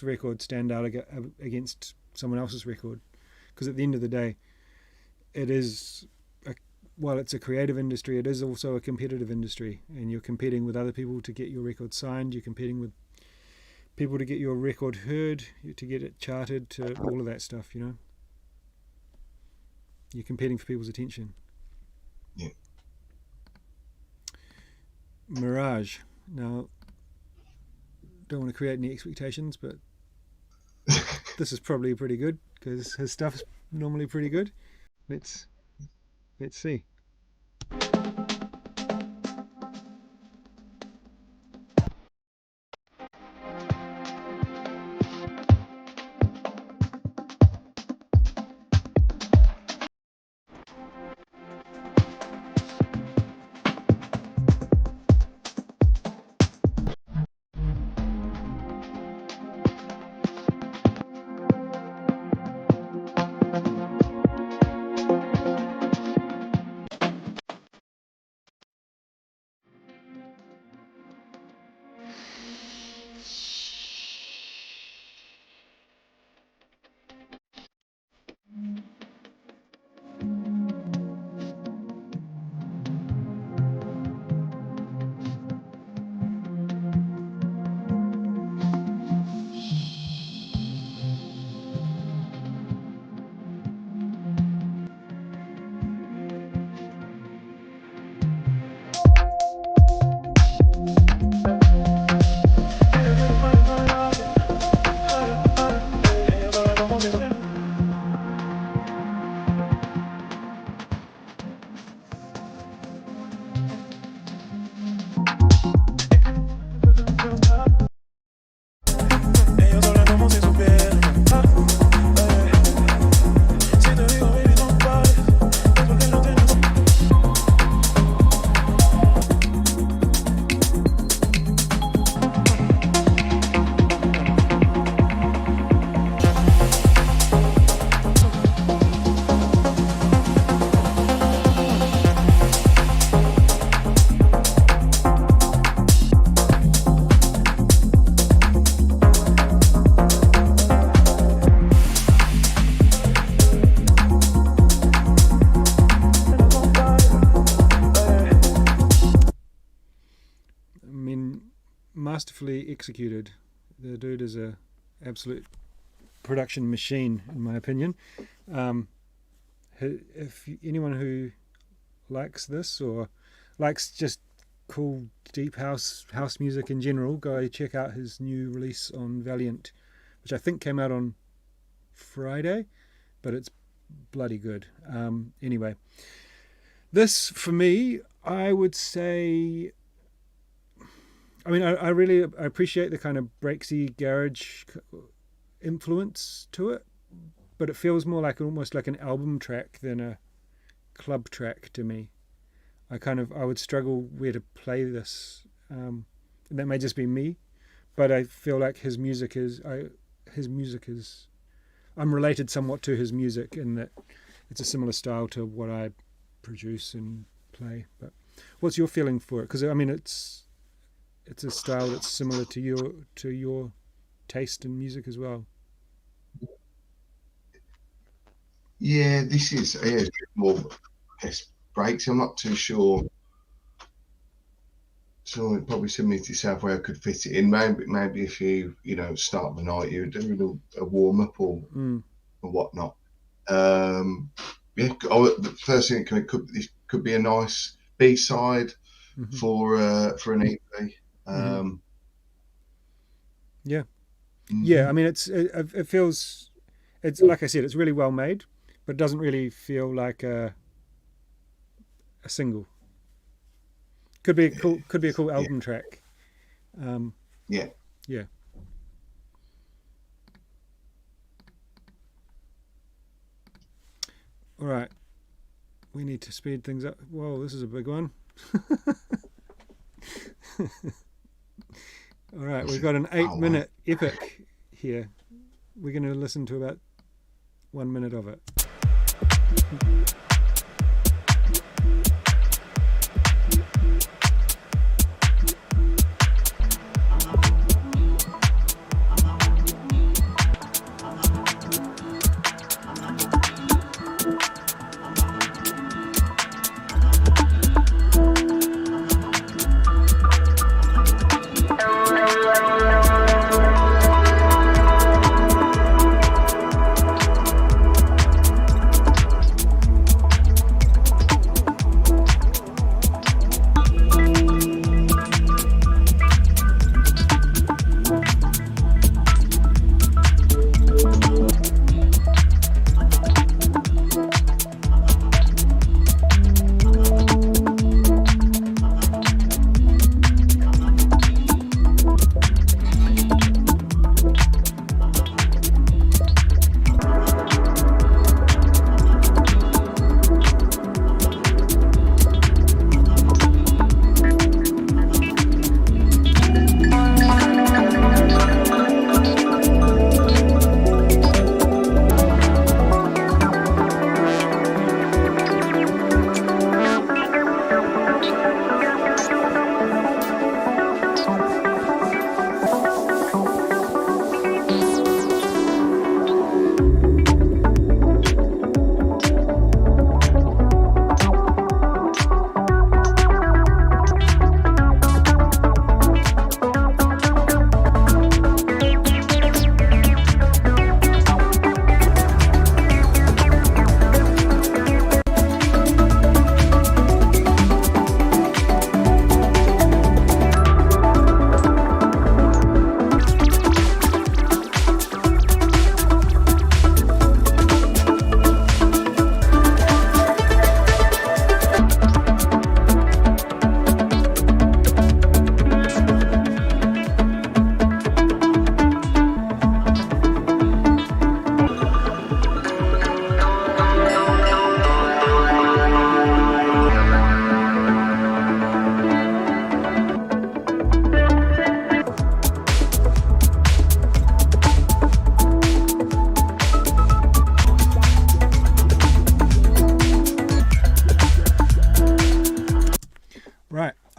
record stand out against someone else's record? Because at the end of the day, it is while it's a creative industry, it is also a competitive industry, and you're competing with other people to get your record signed. You're competing with people to get your record heard, to get it charted, to all of that stuff, you know. You're competing for people's attention. Yeah. Mirage. Now, don't want to create any expectations, but this is probably pretty good, because his stuff's normally pretty good. Let's see. Masterfully executed. The dude is a absolute production machine, in my opinion. If anyone who likes this, or likes just cool deep house music in general, go check out his new release on Valiant, which I think came out on Friday, but it's bloody good. Anyway, this, for me, I would say, I mean, I really appreciate the kind of breaksy garage influence to it, but it feels more like almost like an album track than a club track to me. I would struggle where to play this. That may just be me, but I feel like his music is I'm related somewhat to his music in that it's a similar style to what I produce and play. But what's your feeling for it? Because I mean, it's a style that's similar to your taste in music as well. Yeah, this is a bit more, I guess, breaks. I'm not too sure. So probably similar to yourself where I could fit it in. Maybe if you start the night, you're doing a warm up or whatnot. Yeah. The first thing this could be a nice B-side for an EP. Yeah. Yeah. I mean, it feels, it's like I said, it's really well made, but it doesn't really feel like a single. Could be a cool album track. Yeah. Yeah. All right. We need to speed things up. Whoa, this is a big one. All right, we've got an 8-minute epic here. We're going to listen to about 1 minute of it.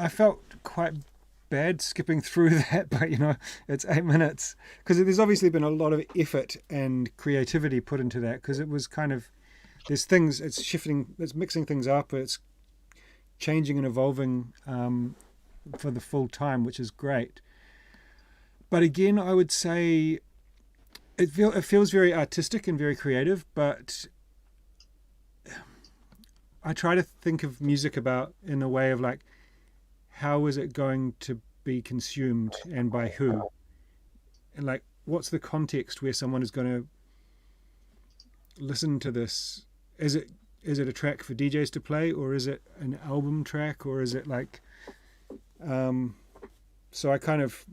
Felt quite bad skipping through that, but it's 8 minutes because there's obviously been a lot of effort and creativity put into that, because it was kind of, there's things, it's shifting, it's mixing things up, it's changing and evolving for the full time, which is great. But again, I would say it feels very artistic and very creative, but I try to think of music in a way of like, how is it going to be consumed and by who? And like, what's the context where someone is going to listen to this? Is it a track for DJs to play, or is it an album track, or is it like, so I kind of,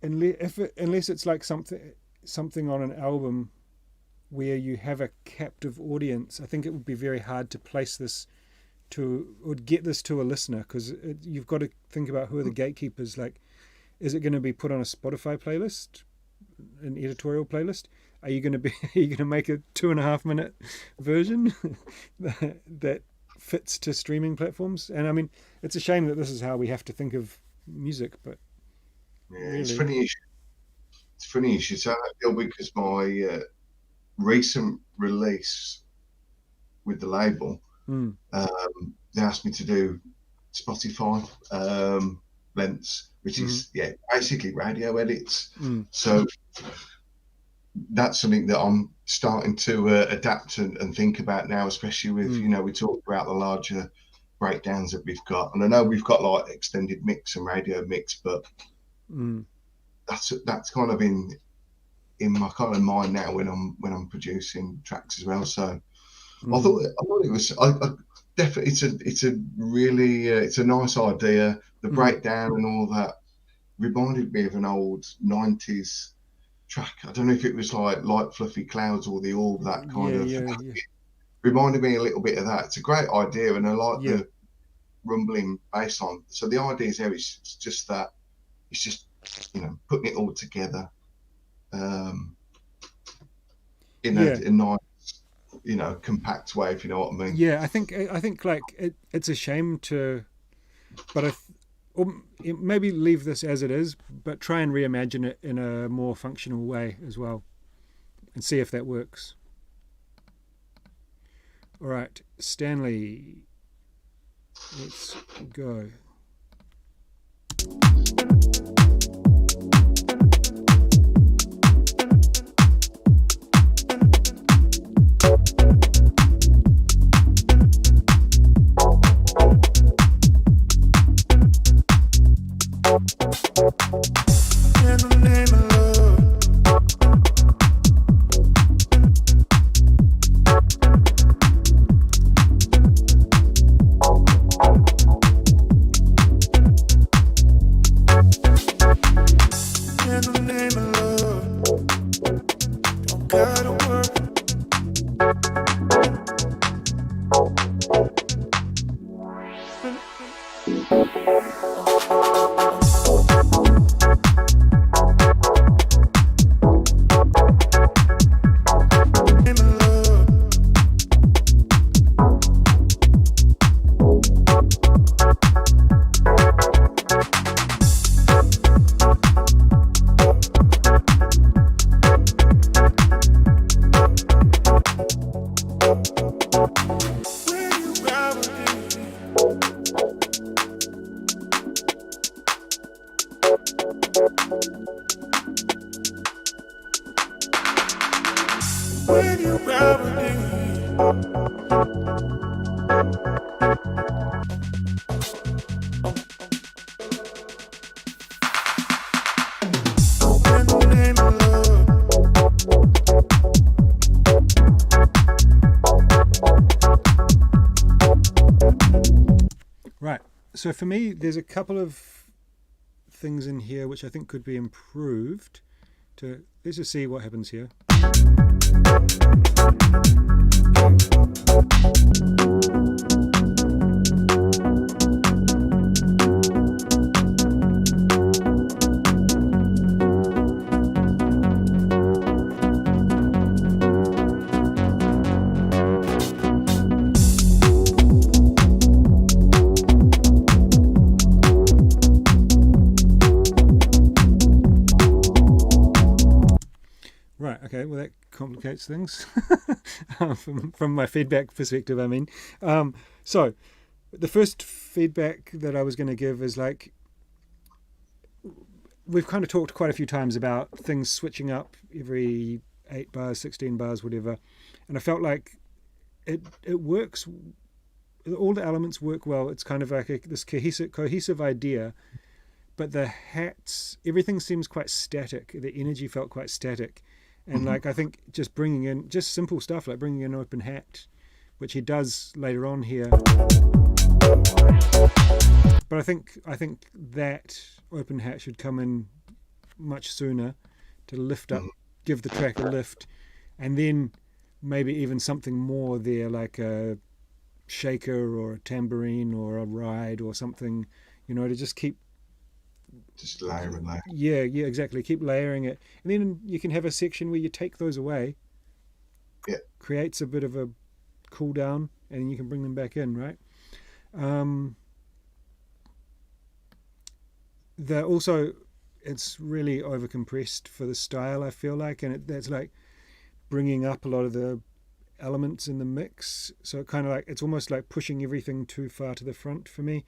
unless it's like something, something on an album where you have a captive audience, I think it would be very hard to place this or get this to a listener, because you've got to think about who are the gatekeepers. Like, is it going to be put on a Spotify playlist, an editorial playlist? Are you going to make a 2.5 minute version that fits to streaming platforms? And I mean, it's a shame that this is how we have to think of music, but really. It's funny you should say that, Bill, because my recent release with the label, they asked me to do Spotify lengths, which is basically radio edits. So that's something that I'm starting to adapt and think about now, especially with we talked about the larger breakdowns that we've got, and I know we've got like extended mix and radio mix, but that's kind of in my kind of mind now when I'm producing tracks as well. So I thought it was definitely it's a really it's a nice idea. The breakdown and all that reminded me of an old 90s track. I don't know if it was like Light Fluffy Clouds or the Orb, that kind of reminded me a little bit of that. It's a great idea, and I like the rumbling bass line. So the idea is there, it's just that, it's just putting it all together in a nice compact way, if you know what I mean. Yeah, I think like it's a shame to, but or maybe leave this as it is, but try and reimagine it in a more functional way as well, and see if that works. All right, Stanley, let's go. Right. So for me, there's a couple of things in here which I think could be improved. Let's just see what happens here. Right, okay, well that complicates things from my feedback perspective, I mean. So the first feedback that I was going to give is like, we've kind of talked quite a few times about things switching up every 8 bars, 16 bars, whatever. And I felt like it works, all the elements work well. It's kind of like this cohesive idea, but the hats, everything seems quite static. The energy felt quite static. And like, I think just bringing in just simple stuff like bringing in an open hat, which he does later on here. But I think that open hat should come in much sooner to lift up give the track a lift, and then maybe even something more there, like a shaker or a tambourine or a ride or something, to just keep layering that. Yeah, exactly. Keep layering it, and then you can have a section where you take those away. Yeah, creates a bit of a cool down, and then you can bring them back in, right? Also, it's really over compressed for the style, I feel like, and that's like bringing up a lot of the elements in the mix. So it kind of like, it's almost like pushing everything too far to the front for me,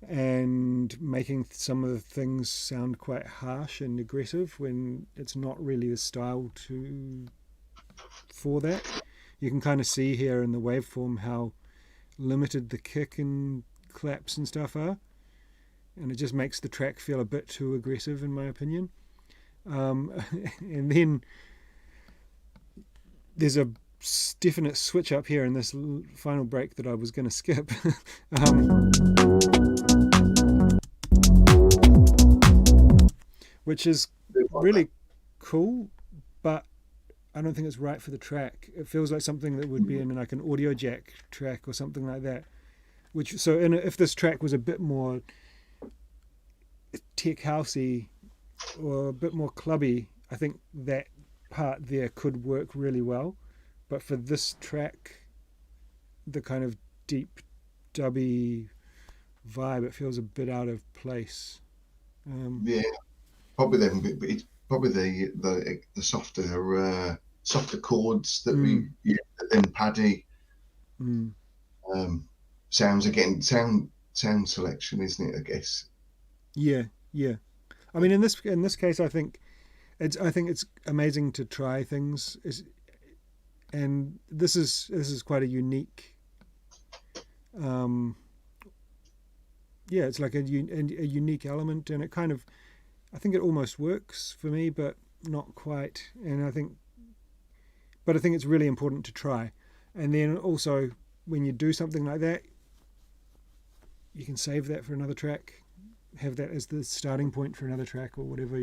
and making some of the things sound quite harsh and aggressive when it's not really the style for that. You can kind of see here in the waveform how limited the kick and claps and stuff are, and it just makes the track feel a bit too aggressive, in my opinion. And then there's a definite switch up here in this final break that I was going to skip. Which is really cool, but I don't think it's right for the track. It feels like something that would be in like an audio jack track or something like that. If this track was a bit more tech housey or a bit more clubby, I think that part there could work really well. But for this track, the kind of deep dubby vibe, it feels a bit out of place. Yeah, probably them, but it's probably the softer chords that we then Paddy sounds again, sound selection, isn't it? I guess. Yeah. I mean, in this case, I think it's amazing to try things, and this is quite a unique. It's like a unique element, and it kind of, I think it almost works for me, but not quite. And I think it's really important to try. And then also, when you do something like that, you can save that for another track, have that as the starting point for another track or whatever,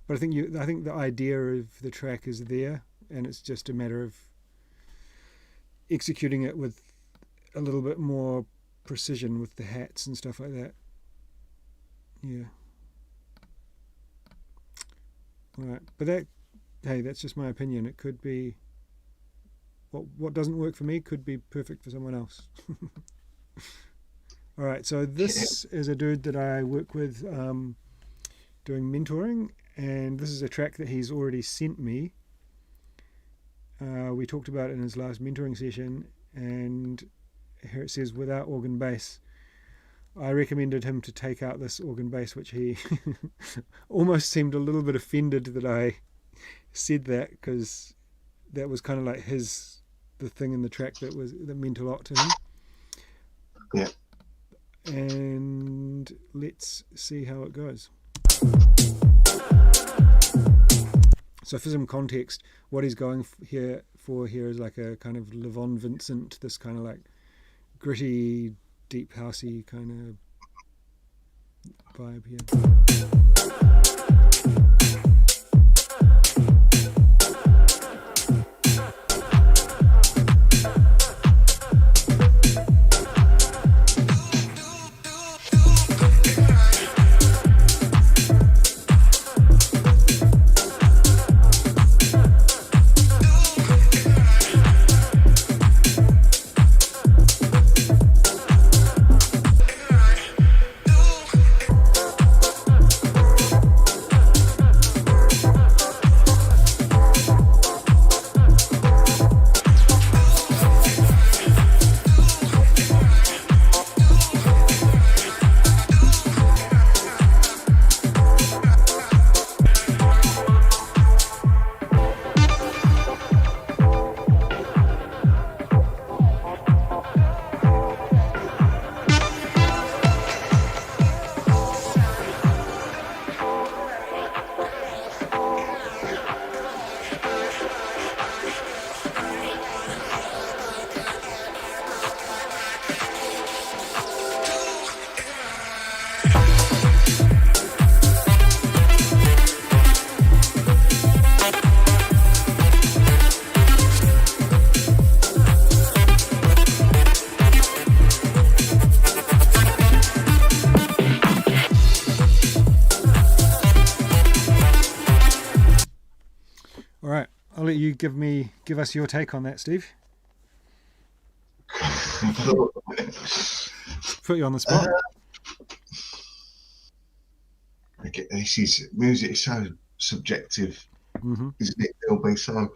But I think the idea of the track is there, and it's just a matter of executing it with a little bit more precision with the hats and stuff like that. Yeah. All right, but that's just my opinion. It could be what doesn't work for me could be perfect for someone else. All right, so this is a dude that I work with doing mentoring, and this is a track that he's already sent me. We talked about it in his last mentoring session, and here it says without organ bass. I recommended him to take out this organ bass, which he almost seemed a little bit offended that I said that, because that was kind of like the thing in the track that meant a lot to him. Yeah. And let's see how it goes. So for some context, what he's going for here is like a kind of Levon Vincent, this kind of like gritty, deep housey kind of vibe here. I'll let you give us your take on that, Steve. Put you on the spot. This is music is so subjective, isn't it, Philby? So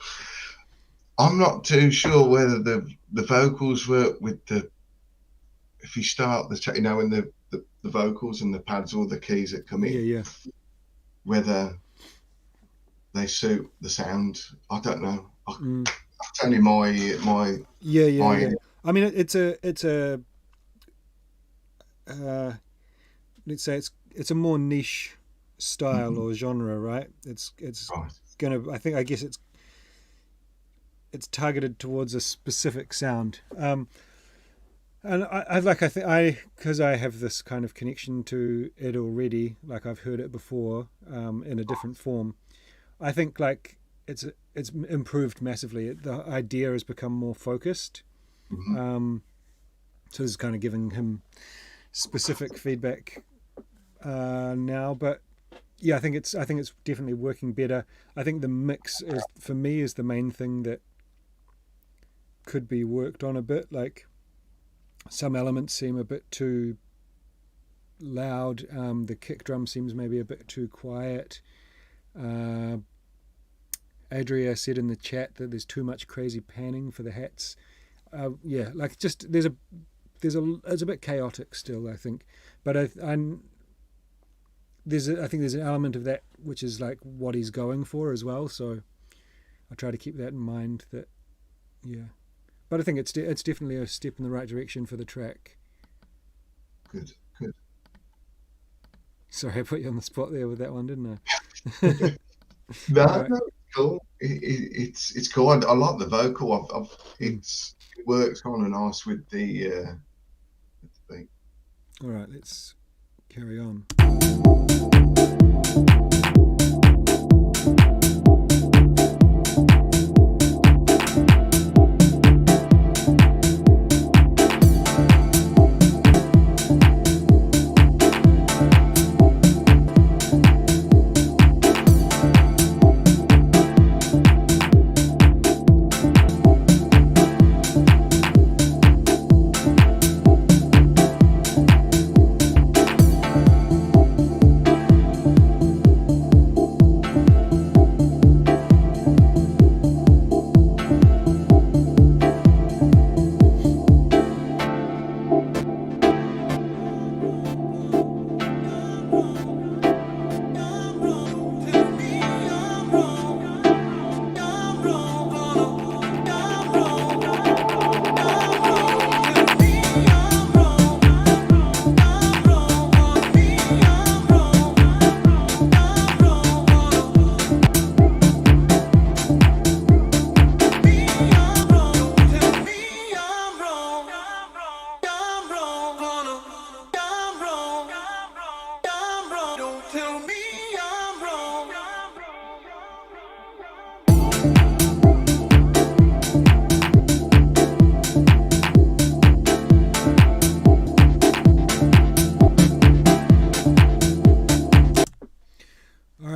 I'm not too sure whether the vocals work with the. If you start the you know when the vocals and the pads or the keys that come in, Yeah. Whether they suit the sound, I don't know. That's only my Yeah. I mean, it's a let's say it's a more niche style or genre, right? It's right. gonna. I guess it's targeted towards a specific sound. And because I have this kind of connection to it already, like I've heard it before in a different form. I think like it's improved massively. The idea has become more focused. So this is kind of giving him specific feedback now, but yeah, I think it's definitely working better. I think the mix for me is the main thing that could be worked on a bit. Like some elements seem a bit too loud. The kick drum seems maybe a bit too quiet. Adria said in the chat that there's too much crazy panning for the hats. Yeah, like just it's a bit chaotic still, I think. But I think there's an element of that which is like what he's going for as well. So I try to keep that in mind. That yeah. But I think it's definitely a step in the right direction for the track. Good. Sorry, I put you on the spot there with that one, didn't I? No, it's cool. It's cool. I like the vocal. It works kind of nice with the beat. All right, let's carry on.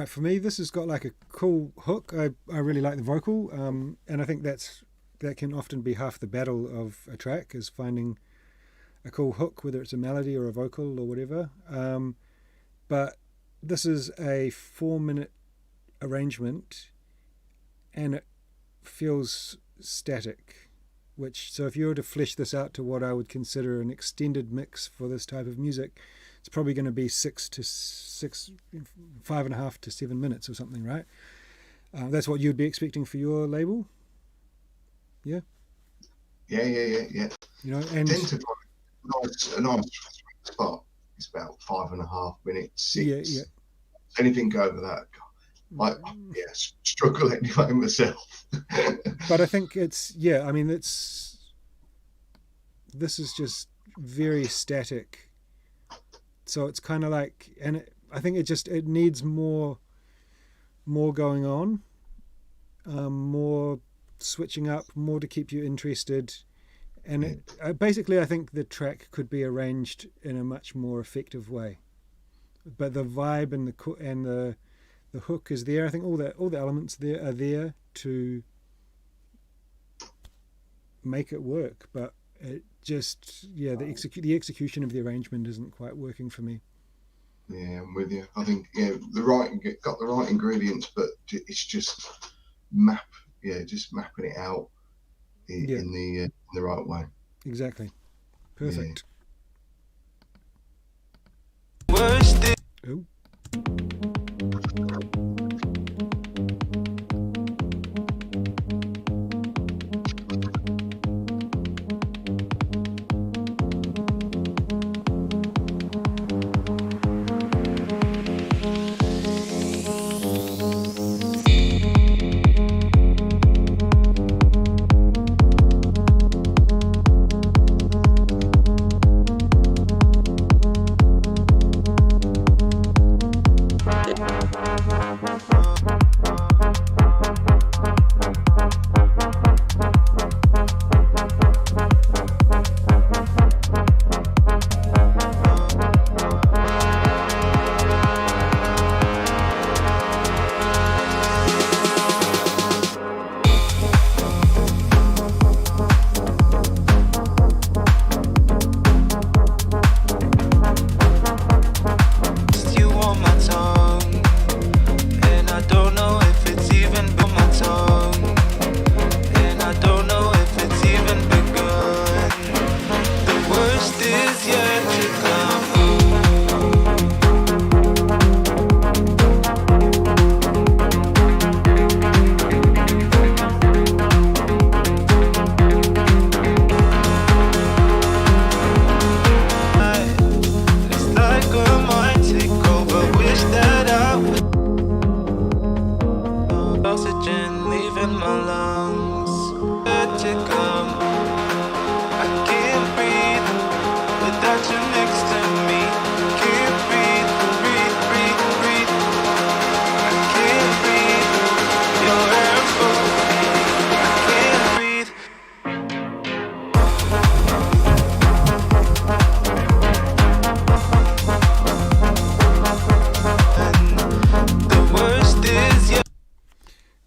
For me, this has got like a cool hook. I really like the vocal, and I think that can often be half the battle of a track, is finding a cool hook, whether it's a melody or a vocal or whatever. But this is a 4-minute arrangement, and it feels static. So if you were to flesh this out to what I would consider an extended mix for this type of music, it's probably going to be 5.5 to 7 minutes or something, right? That's what you'd be expecting for your label, yeah. Yeah. You know, and a nice spot. It's about 5.5 minutes. 6. Yeah. Anything over that, struggle anyway myself. But I think it's I mean this is just very static. So it's kind of like, and I think it needs more going on, more switching up, more to keep you interested. And basically, I think the track could be arranged in a much more effective way. But the vibe and the hook is there. I think all the elements there are there. to make it work, but it just the execution of the arrangement isn't quite working for me. Yeah, I'm with you. I think got the right ingredients, but it's just just mapping it out in the right way. Exactly. Perfect. Ooh.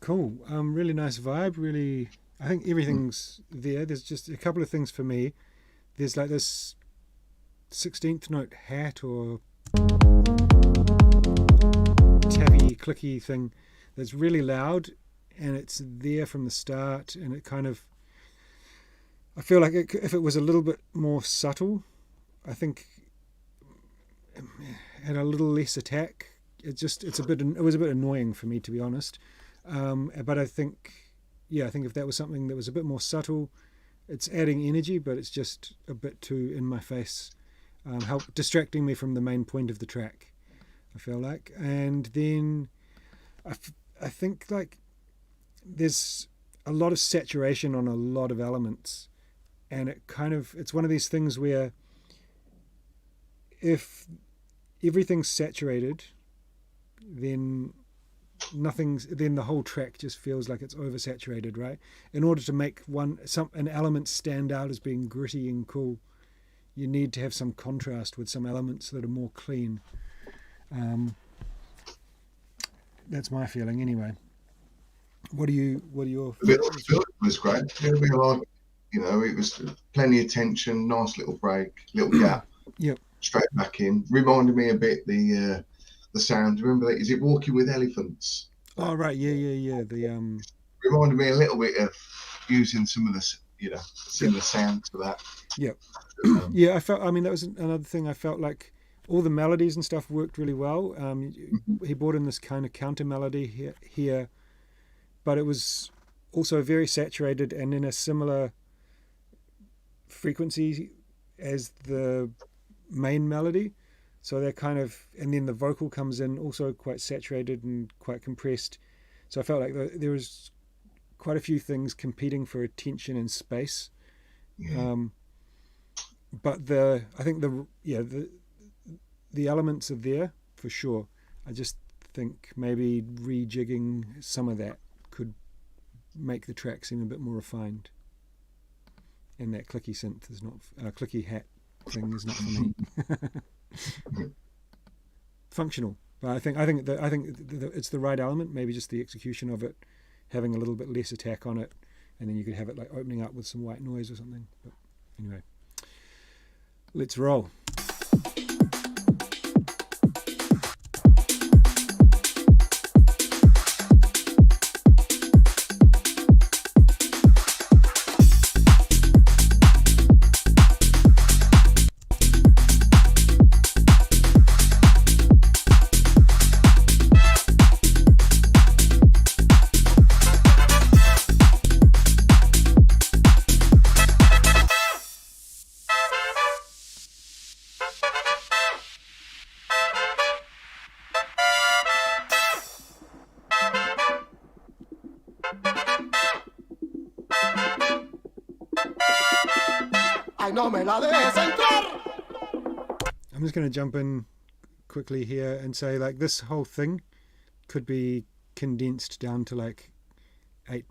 Cool. Really nice vibe. Really, I think everything's there. There's just a couple of things for me. There's like this 16th note hat or tappy clicky thing that's really loud, and it's there from the start, and it kind of, I feel like if it was a little bit more subtle, I think it had a little less attack. It was a bit annoying for me, to be honest. But I think if that was something that was a bit more subtle, it's adding energy, but it's just a bit too in my face, distracting me from the main point of the track, I feel like. And then I think like there's a lot of saturation on a lot of elements, and it's one of these things where if everything's saturated, then the whole track just feels like it's oversaturated, right? In order to make an element stand out as being gritty and cool, you need to have some contrast with some elements that are more clean. That's my feeling anyway. What are your feelings? It was great. It was plenty of tension, nice little break, little gap. Yep. Straight back in. Reminded me a bit the sound. Remember that? Is it Walking with Elephants? Oh right, yeah. The reminded me a little bit of using some of the similar sound to that. Yep. Yeah, that was another thing. I felt like all the melodies and stuff worked really well. He brought in this kind of counter melody here, but it was also very saturated and in a similar frequency as the main melody. So they're and then the vocal comes in also quite saturated and quite compressed. So I felt like there was quite a few things competing for attention and space. Yeah. But I think the elements are there for sure. I just think maybe rejigging some of that could make the track seem a bit more refined. And that clicky synth is not clicky hat thing is not for me. Functional, but I think it's the right element. Maybe just the execution of it having a little bit less attack on it, and then you could have it like opening up with some white noise or something. But anyway, let's roll. I'm just going to jump in quickly here and say, like, this whole thing could be condensed down to like 8,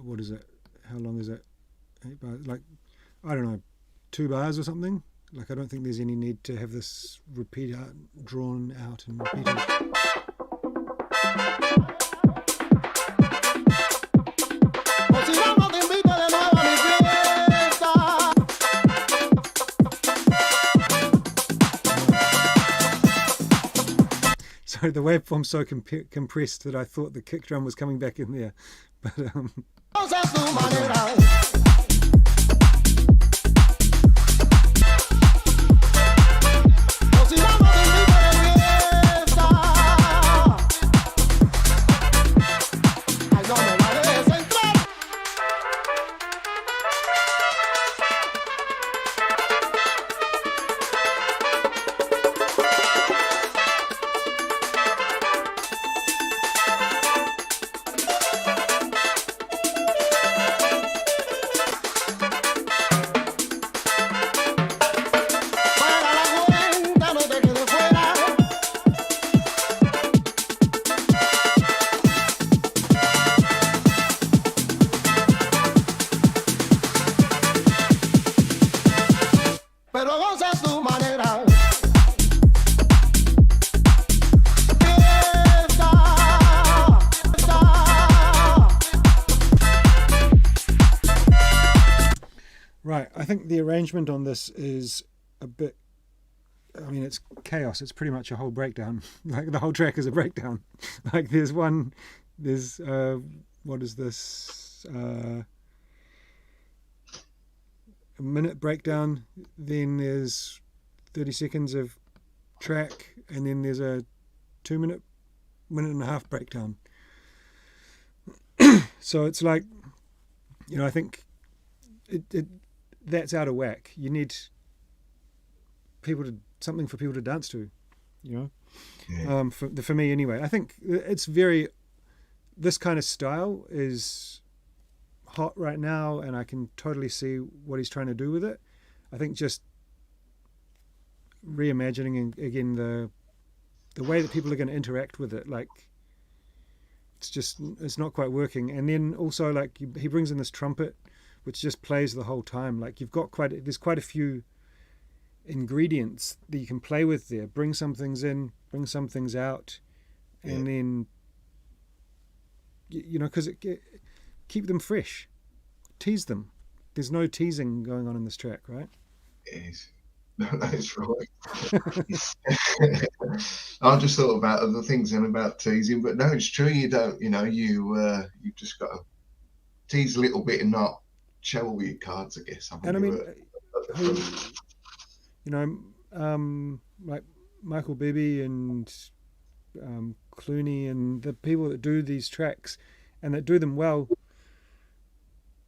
what is it? How long is it? 8 bars, like, I don't know, 2 bars or something. Like, I don't think there's any need to have this drawn out and repeated. So the waveform's so compressed that I thought the kick drum was coming back in there, but right, I think the arrangement on this is a bit, I mean, it's chaos. It's pretty much a whole breakdown. Like, the whole track is a breakdown. Like, there's what is this? A minute breakdown, then there's 30 seconds of track, and then there's a 2-minute, minute and a half breakdown. So it's like, you know, I think that's out of whack. You need something for people to dance to, you know. Yeah. For me anyway, I think it's this kind of style is hot right now, and I can totally see what he's trying to do with it. I think just reimagining again the way that people are going to interact with it, like, it's not quite working. And then also, like, he brings in this trumpet which just plays the whole time. Like, there's quite a few ingredients that you can play with there. Bring some things in, bring some things out, and then, you know, because keep them fresh, tease them. There's no teasing going on in this track, right? Yes. No, that's right. I just thought about other things and about teasing, but no, it's true. You don't, you know, you've just got to tease a little bit and not show all your cards, I guess. And I mean, you know, like Michael Beebe and Clooney and the people that do these tracks and that do them well,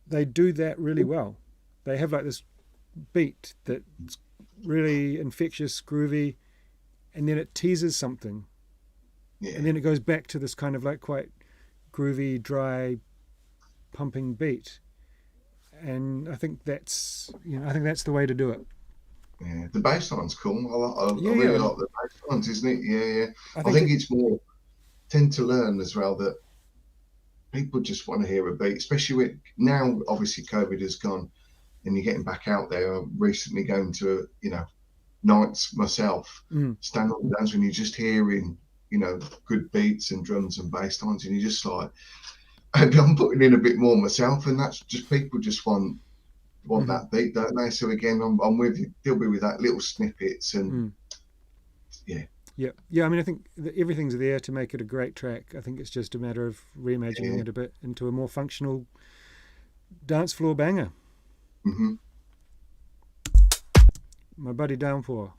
they do that really well. They have like this beat that's really infectious, groovy, and then it teases something, and then it goes back to this kind of like quite groovy, dry, pumping beat. And I think that's the way to do it. Yeah, the bass line's cool. I really like the bass lines, isn't it? Yeah. I think it's more tend to learn as well that people just want to hear a beat, especially with now. Obviously, COVID has gone, and you're getting back out there. I'm recently going to nights myself, stand up and dance when you're just hearing good beats and drums and bass lines, and you're just like, maybe I'm putting in a bit more myself, and that's just people just want that beat, don't they? So again, I'm with you. Deal with that little snippets and yeah. I mean, I think everything's there to make it a great track. I think it's just a matter of reimagining it a bit into a more functional dance floor banger. My buddy Downpour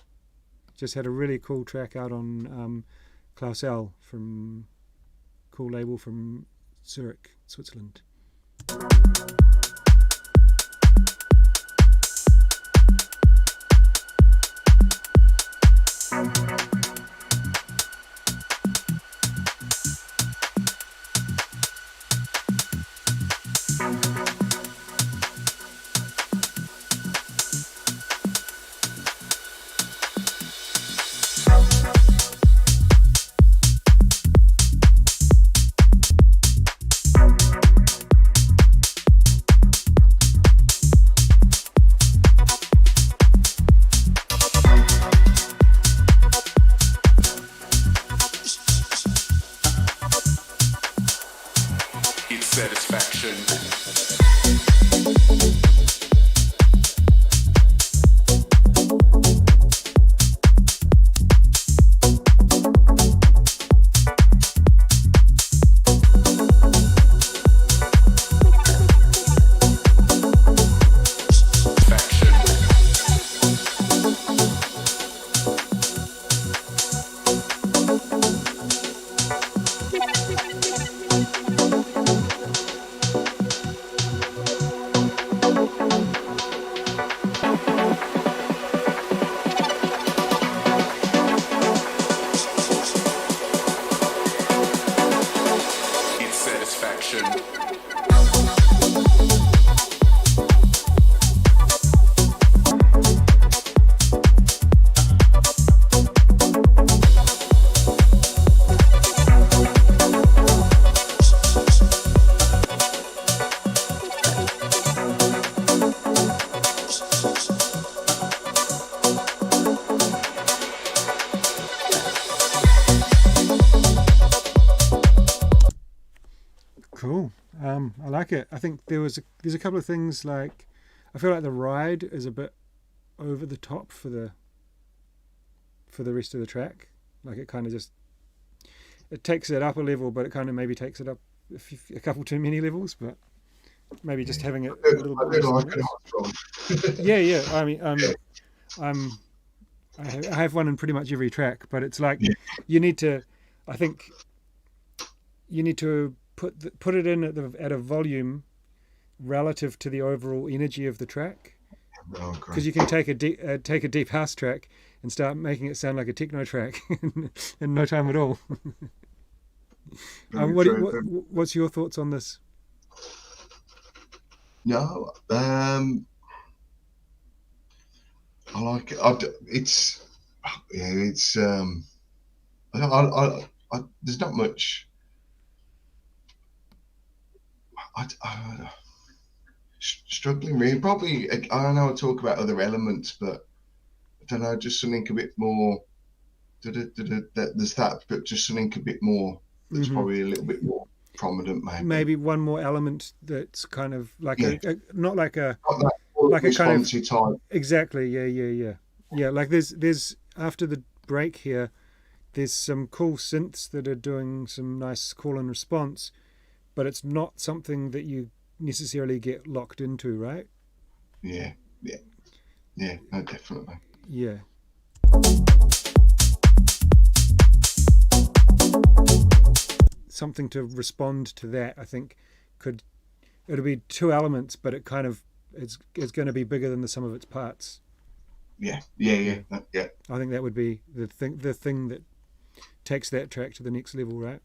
just had a really cool track out on Klaus L from cool label from Zurich, Switzerland. Cool. I like it. I think there's a couple of things, like I feel like the ride is a bit over the top for the rest of the track. Like it kind of just takes it up a level, but it kind of maybe takes it up a couple too many levels. But maybe just having it a little bit. Yeah. I mean, I have one in pretty much every track, but it's like you need to. I think you need to put it in at a volume relative to the overall energy of the track, because you can take a deep house track and start making it sound like a techno track in no time at all. What's your thoughts on this? No, I like it. It's there's not much. Struggling really. Probably, I don't know, I'll talk about other elements, but I don't know, just something a bit more. There's that, but just something a bit more. That's probably a little bit more prominent, maybe. Maybe one more element that's kind of like not like a kind of type. Exactly. Yeah. Like there's after the break here, there's some cool synths that are doing some nice call and response, but it's not something that you necessarily get locked into, right? Yeah, no, definitely. Yeah. Something to respond to that, I think, it'll be two elements, but it kind of it's going to be bigger than the sum of its parts. Yeah. I think that would be the thing that takes that track to the next level, right?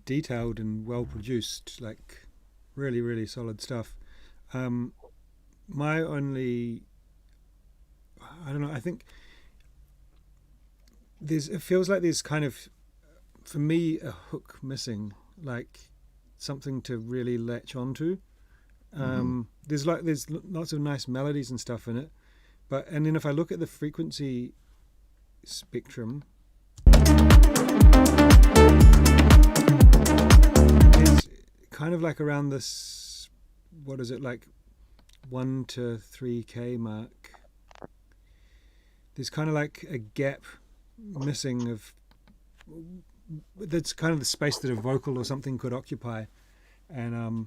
detailed and well produced, like really, really solid stuff. My only, I don't know, I think it feels like there's kind of, for me, a hook missing, like something to really latch onto. There's lots of nice melodies and stuff in it, and then if I look at the frequency spectrum, it's kind of like around this, what is it, like 1 to 3K mark. There's kind of like a gap missing of, that's kind of the space that a vocal or something could occupy, and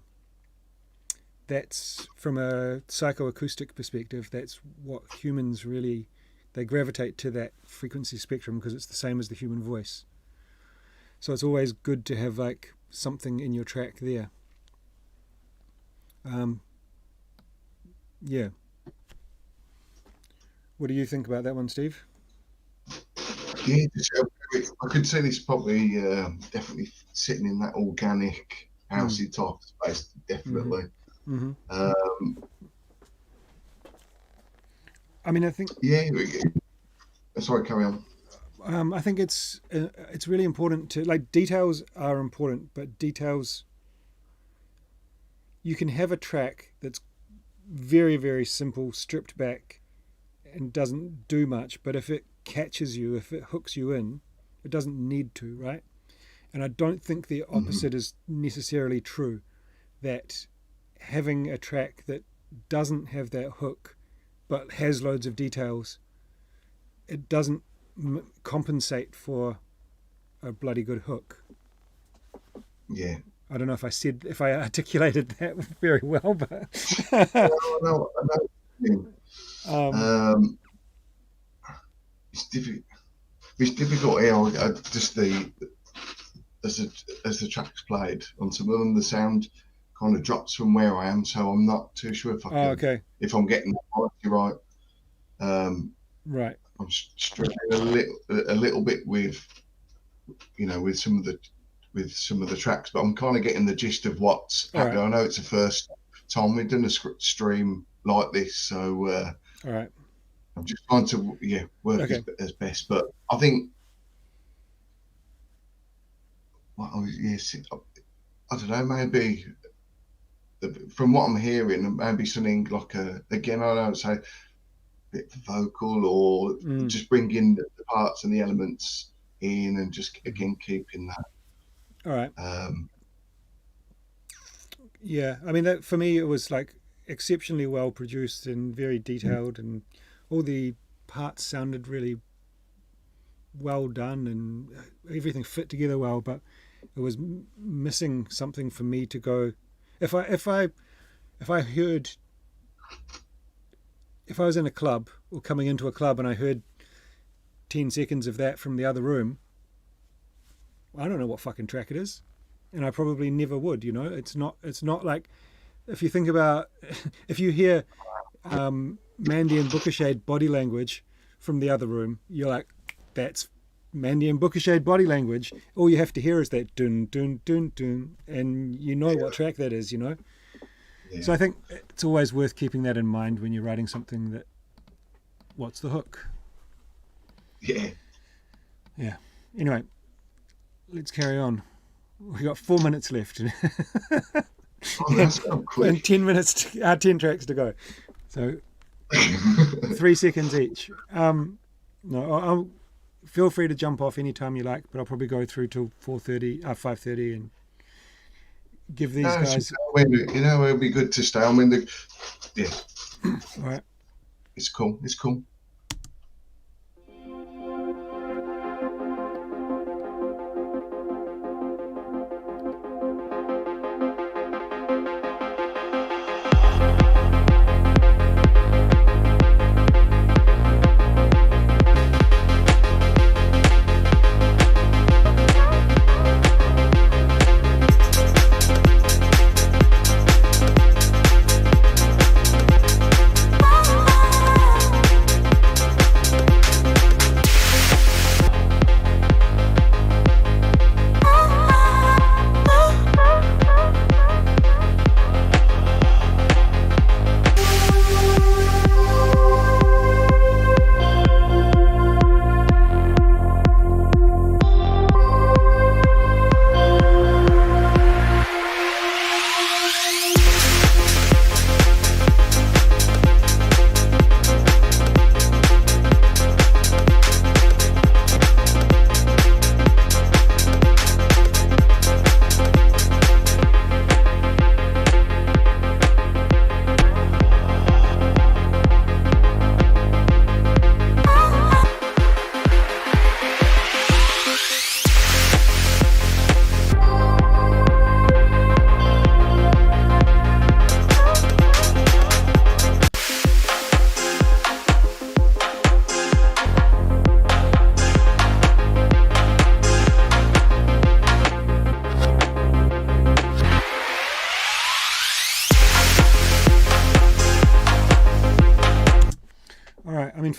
that's, from a psychoacoustic perspective, that's what humans really, they gravitate to that frequency spectrum because it's the same as the human voice. So it's always good to have like something in your track there. Yeah. What do you think about that one, Steve? Yeah, I could say this probably definitely sitting in that organic housey type of space, definitely. I mean, I think. Yeah. Sorry, carry on. I think it's really important to, like, details are important, but details, you can have a track that's very, very simple, stripped back, and doesn't do much, but if it catches you, if it hooks you in, it doesn't need to, right? And I don't think the opposite is necessarily true, that having a track that doesn't have that hook but has loads of details, it doesn't compensate for a bloody good hook. Yeah. I don't know if I articulated that very well, but no. It's difficult here. Just as the track's played on some of them, the sound kind of drops from where I am, so I'm not too sure if if I'm getting the quality right. Right. I'm struggling a little bit with some of the tracks, but I'm kind of getting the gist of what's happening. Right. I know it's the first time we've done a stream like this, so all right. I'm just trying to work as best, but I think I don't know, maybe from what I'm hearing, maybe something like again, I don't say a bit vocal, or just bringing the parts and the elements in, and just again keeping that. All right. Yeah, I mean, that for me, it was like exceptionally well produced and very detailed, and all the parts sounded really well done, and everything fit together well. But it was missing something for me to go. If I was in a club or coming into a club and I heard 10 seconds of that from the other room, I don't know what fucking track it is, and I probably never would. It's not like, if you think about, if you hear Mandy and Bookashade body language from the other room, you're like, that's Mandy and Bookashade body language. All you have to hear is that dun dun dun dun, and what track that is. Yeah. So I think it's always worth keeping that in mind when you're writing something. That what's the hook? Yeah. Anyway, let's carry on. We got 4 minutes left, that's so quick. And 10 minutes, 10 tracks to go. So 3 seconds each. I'll feel free to jump off anytime you like, but I'll probably go through till 5:30, and give these guys. It'll be good to stay. I mean, All right. It's cool.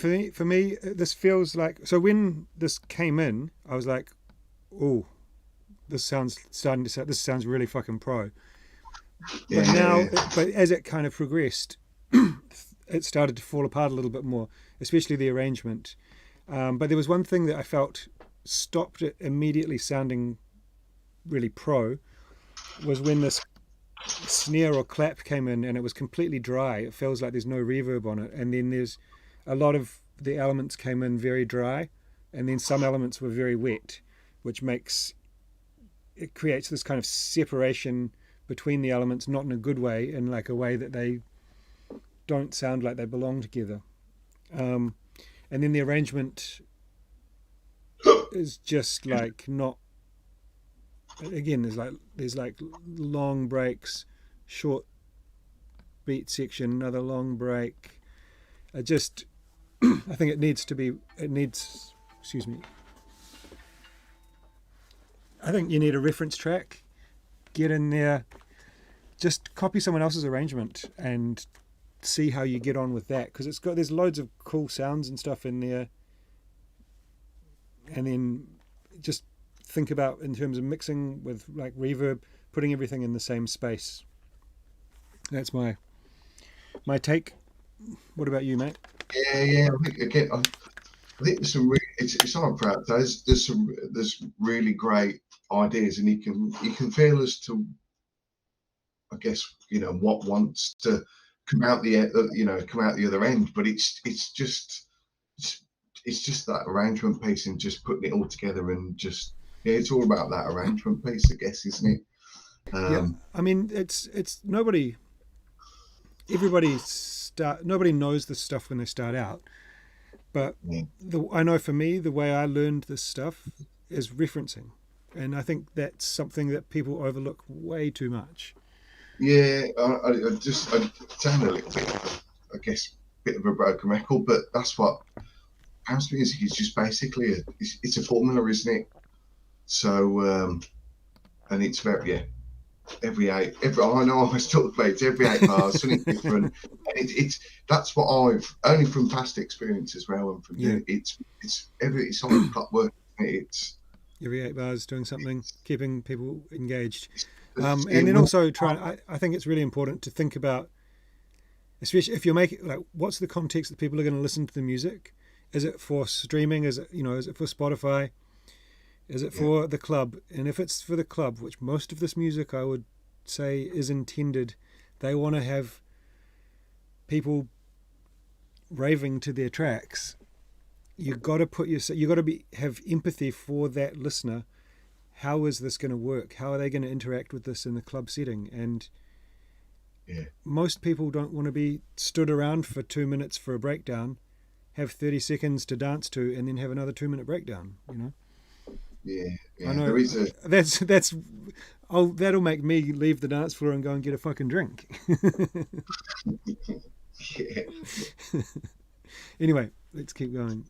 mean, for me, this feels like, so when this came in, I was like, oh, this sounds really fucking pro. But now, but as it kind of progressed, it started to fall apart a little bit more, especially the arrangement. But there was one thing that I felt stopped it immediately sounding really pro, was when this snare or clap came in and it was completely dry. It feels like there's no reverb on it. And then there's a lot of the elements came in very dry, and then some elements were very wet, which creates this kind of separation between the elements, not in a good way, in like a way that they don't sound like they belong together. And then the arrangement is just like not, again, there's like long breaks, short beat section, another long break. I think it needs, excuse me, I think you need a reference track, get in there, just copy someone else's arrangement and see how you get on with that, because there's loads of cool sounds and stuff in there. And then just think about, in terms of mixing with like reverb, putting everything in the same space. That's my take. What about you, mate? Yeah. I think there's some it's on proud. There's really great ideas, and you can feel as to, I guess, what wants to come out the other end. But it's just that arrangement piece and just putting it all together, and just it's all about that arrangement piece, I guess, isn't it? Yeah, I mean, it's nobody knows this stuff when they start out, but I know for me, the way I learned this stuff is referencing, and I think that's something that people overlook way too much. Yeah, I sound a little bit, I guess, bit of a broken record, but that's what house music is. Just basically it's a formula, isn't it? So and it's very every I know I always talk about it, every 8 bars, something different. And that's what I've only from past experience as well, and from it's on the clockwork. It's every 8 bars doing something, keeping people engaged. And then also I think it's really important to think about, especially if you're making, like, what's the context that people are going to listen to the music? Is it for streaming? Is it for Spotify? Is it for the club? And if it's for the club, which most of this music I would say is intended, they want to have people raving to their tracks. You've got to have empathy for that listener. How is this going to work? How are they going to interact with this in the club setting? And most people don't want to be stood around for 2 minutes for a breakdown, have 30 seconds to dance to, and then have another 2-minute breakdown. Yeah. I know. There is that'll make me leave the dance floor and go and get a fucking drink. Anyway, let's keep going.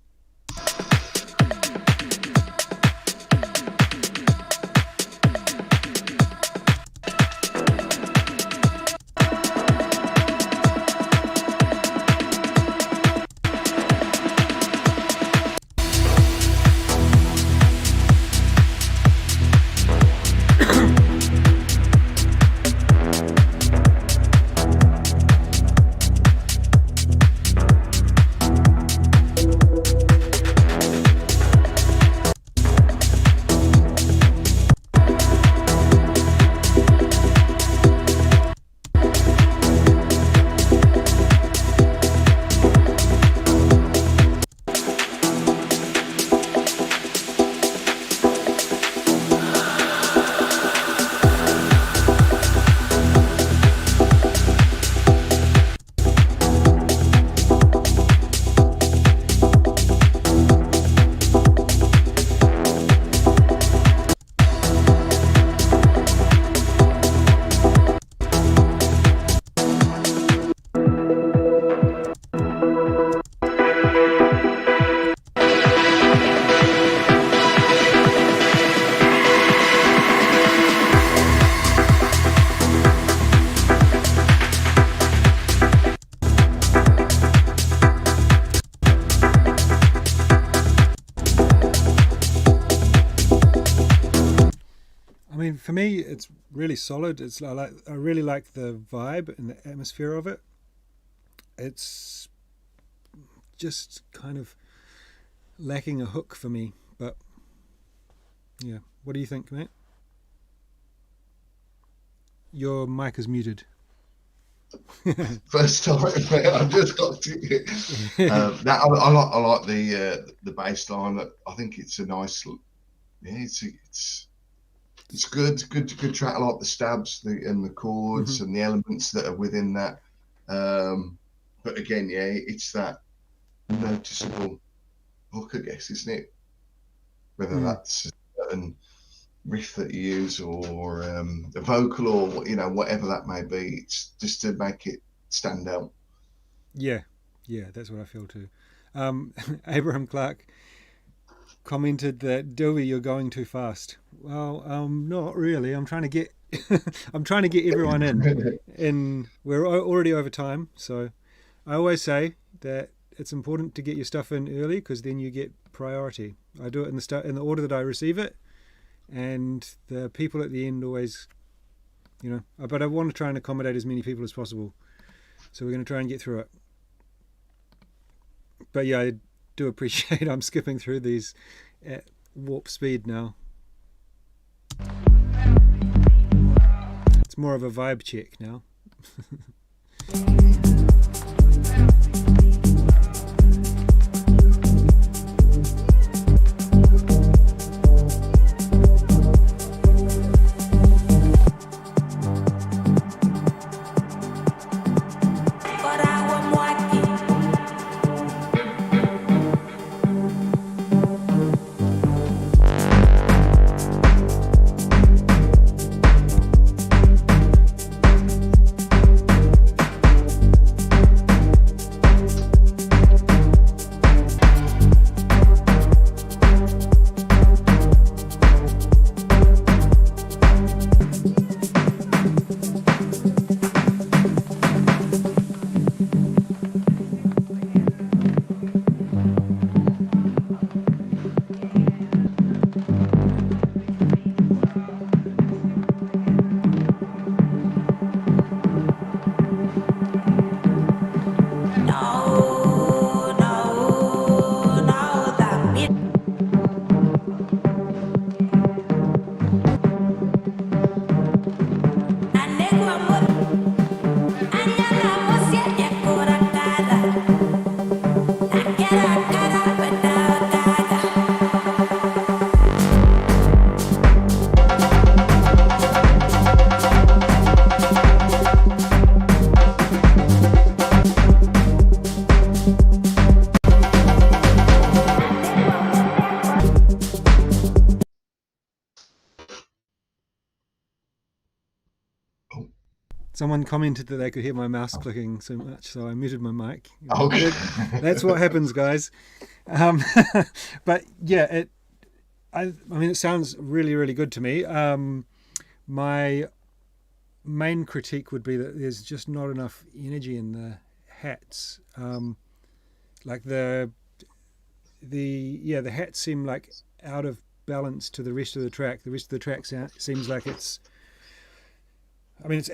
For me, it's really solid. I really like the vibe and the atmosphere of it. It's just kind of lacking a hook for me, but yeah. What do you think, mate? Your mic is muted. First time, I just got to it. I like the bass line. I think it's a nice. Yeah, it's good track. I like the stabs and the chords and the elements that are within that. But again, yeah, it's that noticeable hook, I guess, isn't it? Whether that's a certain riff that you use or a vocal or whatever that may be, it's just to make it stand out. Yeah, that's what I feel too. Abraham Clark commented that Dewey, you're going too fast. Well, not really. I'm trying to get everyone in, and we're already over time. So I always say that it's important to get your stuff in early because then you get priority. I do it in the order that I receive it, and the people at the end always, but I want to try and accommodate as many people as possible. So we're going to try and get through it. But yeah, I do appreciate I'm skipping through these at warp speed now. It's more of a vibe check now. Someone commented that they could hear my mouse clicking so much, so I muted my mic. Okay. That's what happens, guys. But yeah, I mean, it sounds really, really good to me. My main critique would be that there's just not enough energy in the hats. Like the hats seem like out of balance to the rest of the track. The rest of the track seems like it's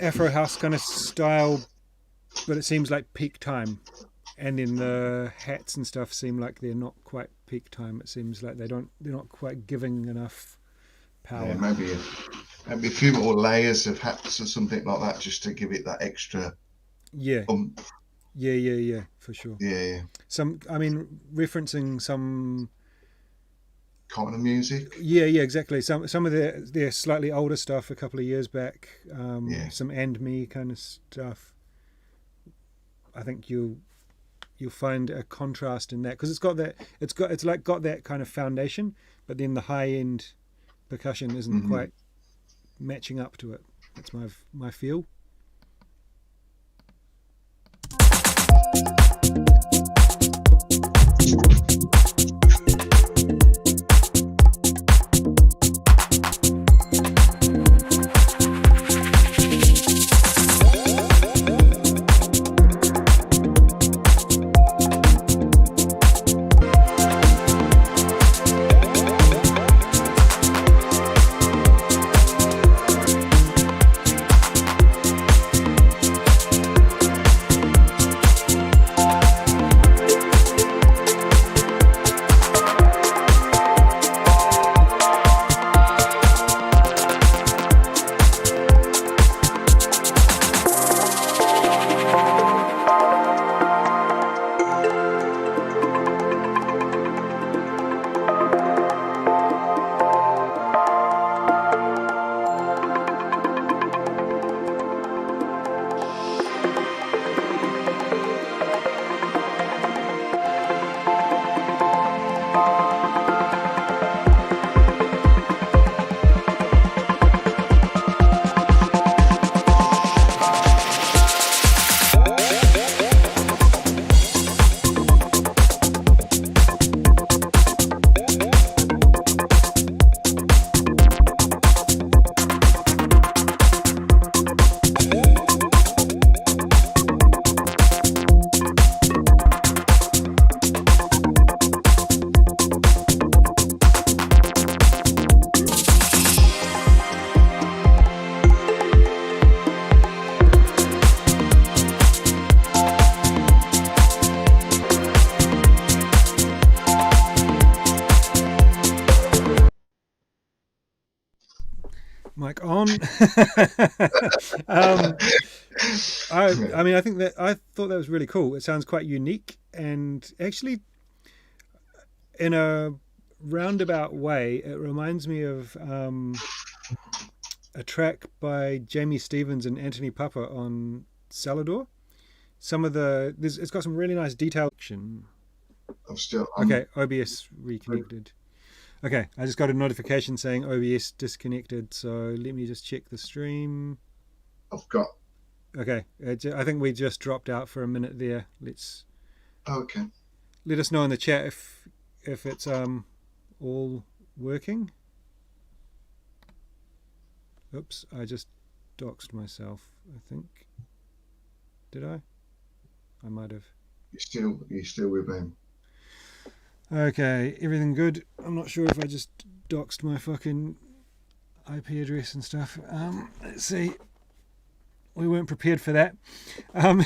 Afro House kind of style, but it seems like peak time. And then the hats and stuff seem like they're not quite peak time. It seems like they're not quite giving enough power. Yeah, maybe a few more layers of hats or something like that, just to give it that extra. Yeah. Yeah, for sure. Yeah. Referencing some kind of music. Yeah, exactly. Some of their slightly older stuff a couple of years back. Some And Me kind of stuff. I think you'll find a contrast in that because it's got that kind of foundation, but then the high end percussion isn't quite matching up to it. That's my feel. Rock on. I mean, I thought that was really cool. It sounds quite unique, and actually, in a roundabout way, it reminds me of a track by Jamie Stevens and Anthony Papa on Salador. It's got some really nice detail. Okay, OBS reconnected. Okay, I just got a notification saying OBS disconnected, so let me just check the stream. Okay, I think we just dropped out for a minute there. Okay. Let us know in the chat if it's all working. Oops, I just doxed myself, I think. Did I? I might have. You're still with him. Okay, everything good. I'm not sure if I just doxed my fucking IP address and stuff. Let's see. We weren't prepared for that. I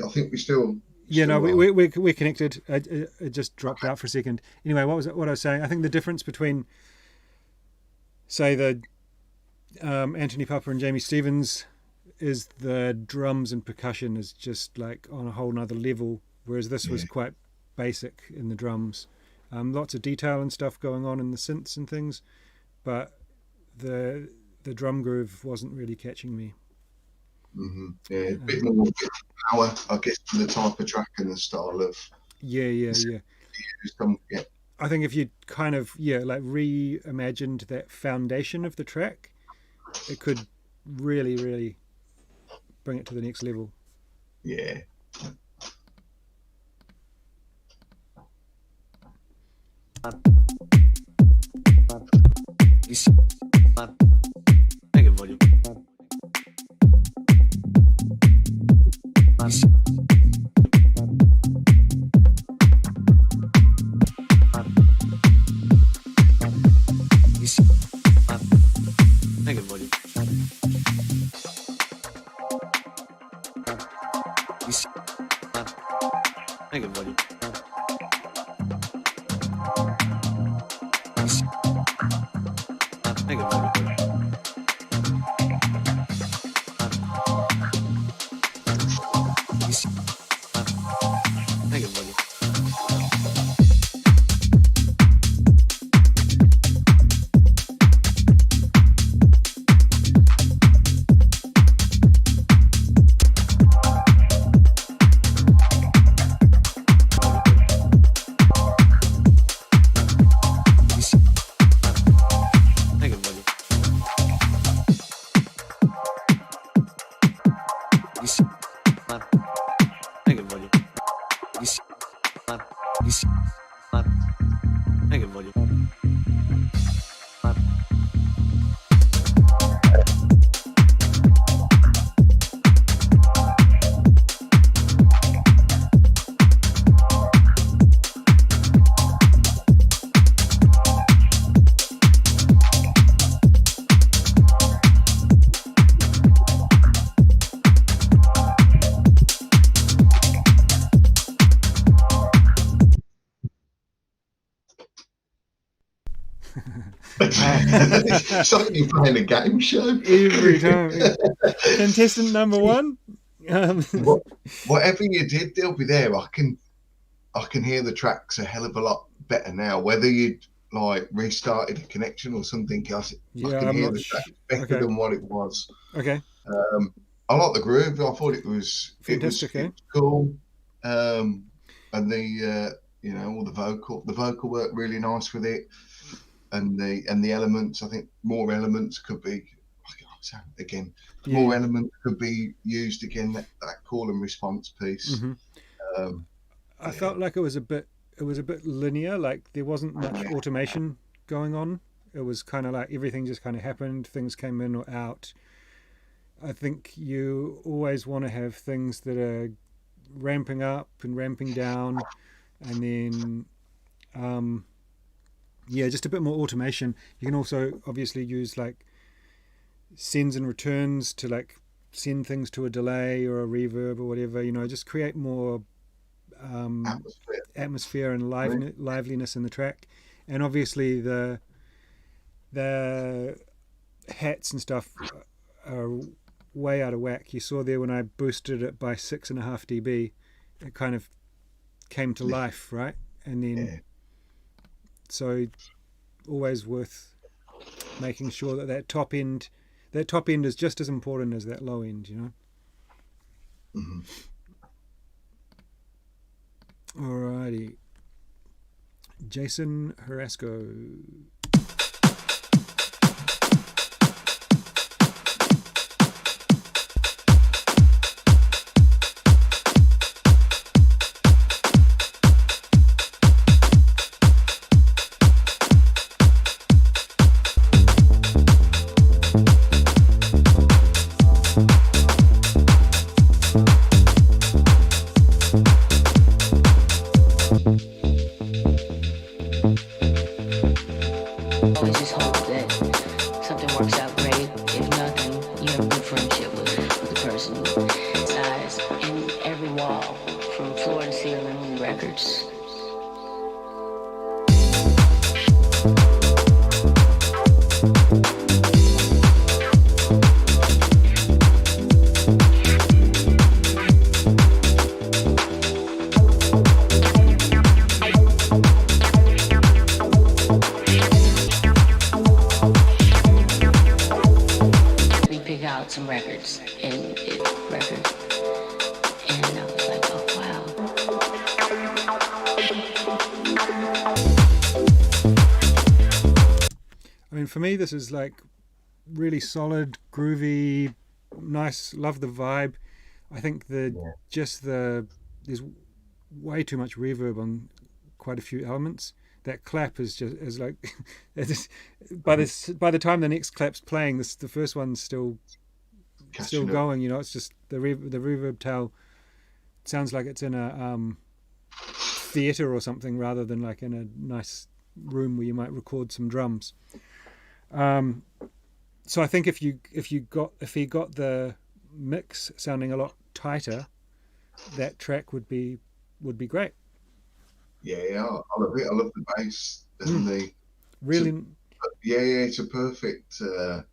think we still. Yeah, no, we're connected. It just dropped out for a second. Anyway, what I was saying? I think the difference between, say, the Anthony Papa and Jamie Stevens is the drums and percussion is just like on a whole nother level, whereas this was quite basic in the drums. Lots of detail and stuff going on in the synths and things, but the drum groove wasn't really catching me. Mm-hmm. Yeah, a bit more power, I guess, for the type of track and the style of. Yeah. I think if you kind of like reimagined that foundation of the track, it could really, really bring it to the next level. Yeah. Make it volume. Make it volume. Make it volume. Make it volume. Make it volume. Make it volume. It's like you're playing a game show. Every time. Contestant number one. Whatever you did, they'll be there. I can hear the tracks a hell of a lot better now. Whether you like restarted a connection or something else, I can hear the track better than what it was. Okay. I like the groove. I thought it was fantastic. It was cool. And the all the vocal worked really nice with it. And the elements, I think more elements could be more elements could be used again. That call and response piece. Mm-hmm. I felt like it was a bit linear. Like there wasn't much automation going on. It was kind of like everything just kind of happened. Things came in or out. I think you always want to have things that are ramping up and ramping down, and then. Just a bit more automation. You can also obviously use like sends and returns to like send things to a delay or a reverb or whatever, just create more atmosphere and liveliness in the track. And obviously the the hats and stuff are way out of whack. You saw there when I boosted it by 6.5 dB, it kind of came to life, right? And then so always worth making sure that that top end is just as important as that low end, you know. Alrighty, Jason Harasco. Always just hope that something works out great. If nothing, you have a good friendship with the person. Size in every wall, from floor to ceiling, records. Some records and records, and I was like, oh wow. I mean, for me, this is like really solid, groovy, nice. Love the vibe. I think there's way too much reverb on quite a few elements. That clap is like by the time the next clap's playing, the first one's still going, you know. It's just the reverb tail sounds like it's in a theater or something rather than like in a nice room where you might record some drums. So I think if he got the mix sounding a lot tighter, that track would be great. Yeah, I love it. I love the bass. Definitely. Really. It's a perfect. The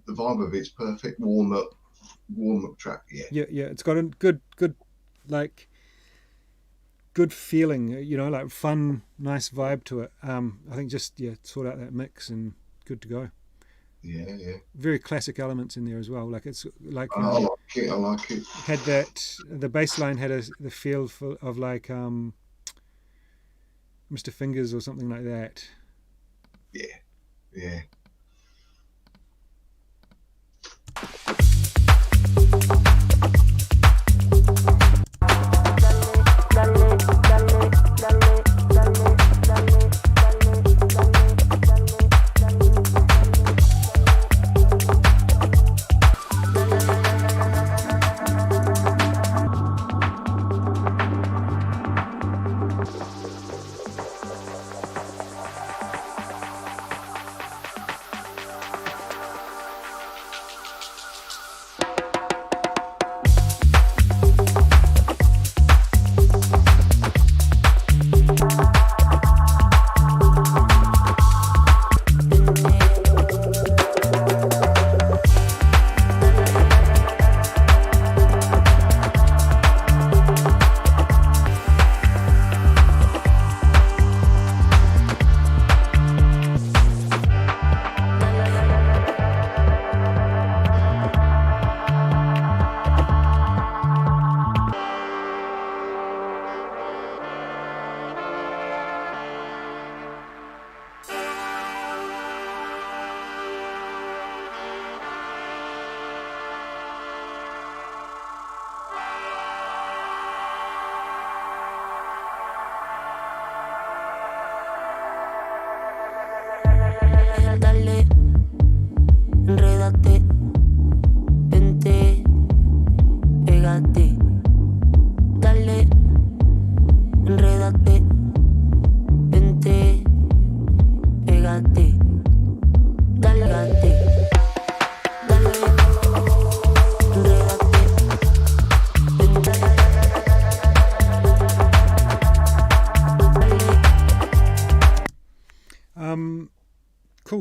vibe of it's perfect. Warm up track. Yeah. It's got a good like good feeling. You know, like fun, nice vibe to it. I think just sort out that mix and good to go. Yeah. Very classic elements in there as well. Like it's like I like it. Had that the bass line had the feel of like Mr. Fingers or something like that. Yeah.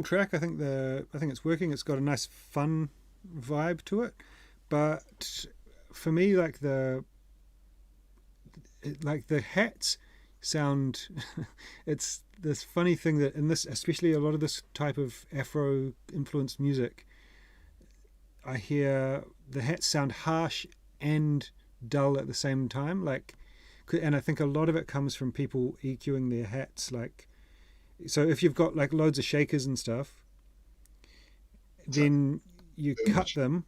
track. I think it's working. It's got a nice fun vibe to it. But for me, like the hats sound it's this funny thing that in this, especially a lot of this type of Afro influenced music, I hear the hats sound harsh and dull at the same time, like, and I think a lot of it comes from people EQing their hats. Like, so if you've got like loads of shakers and stuff, then you cut them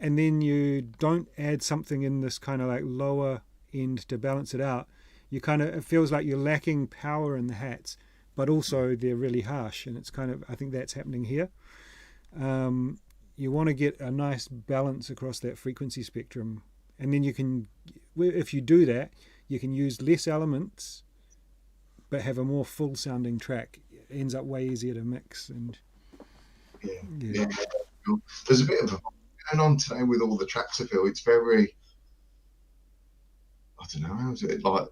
and then you don't add something in this kind of like lower end to balance it out, you kind of, it feels like you're lacking power in the hats, but also they're really harsh, and it's kind of, I think that's happening here. You want to get a nice balance across that frequency spectrum, and then you can, if you do that, you can use less elements but have a more full sounding track. It ends up way easier to mix. And yeah. There's a bit of a going on today with all the tracks. I feel it's very, I don't know, is it like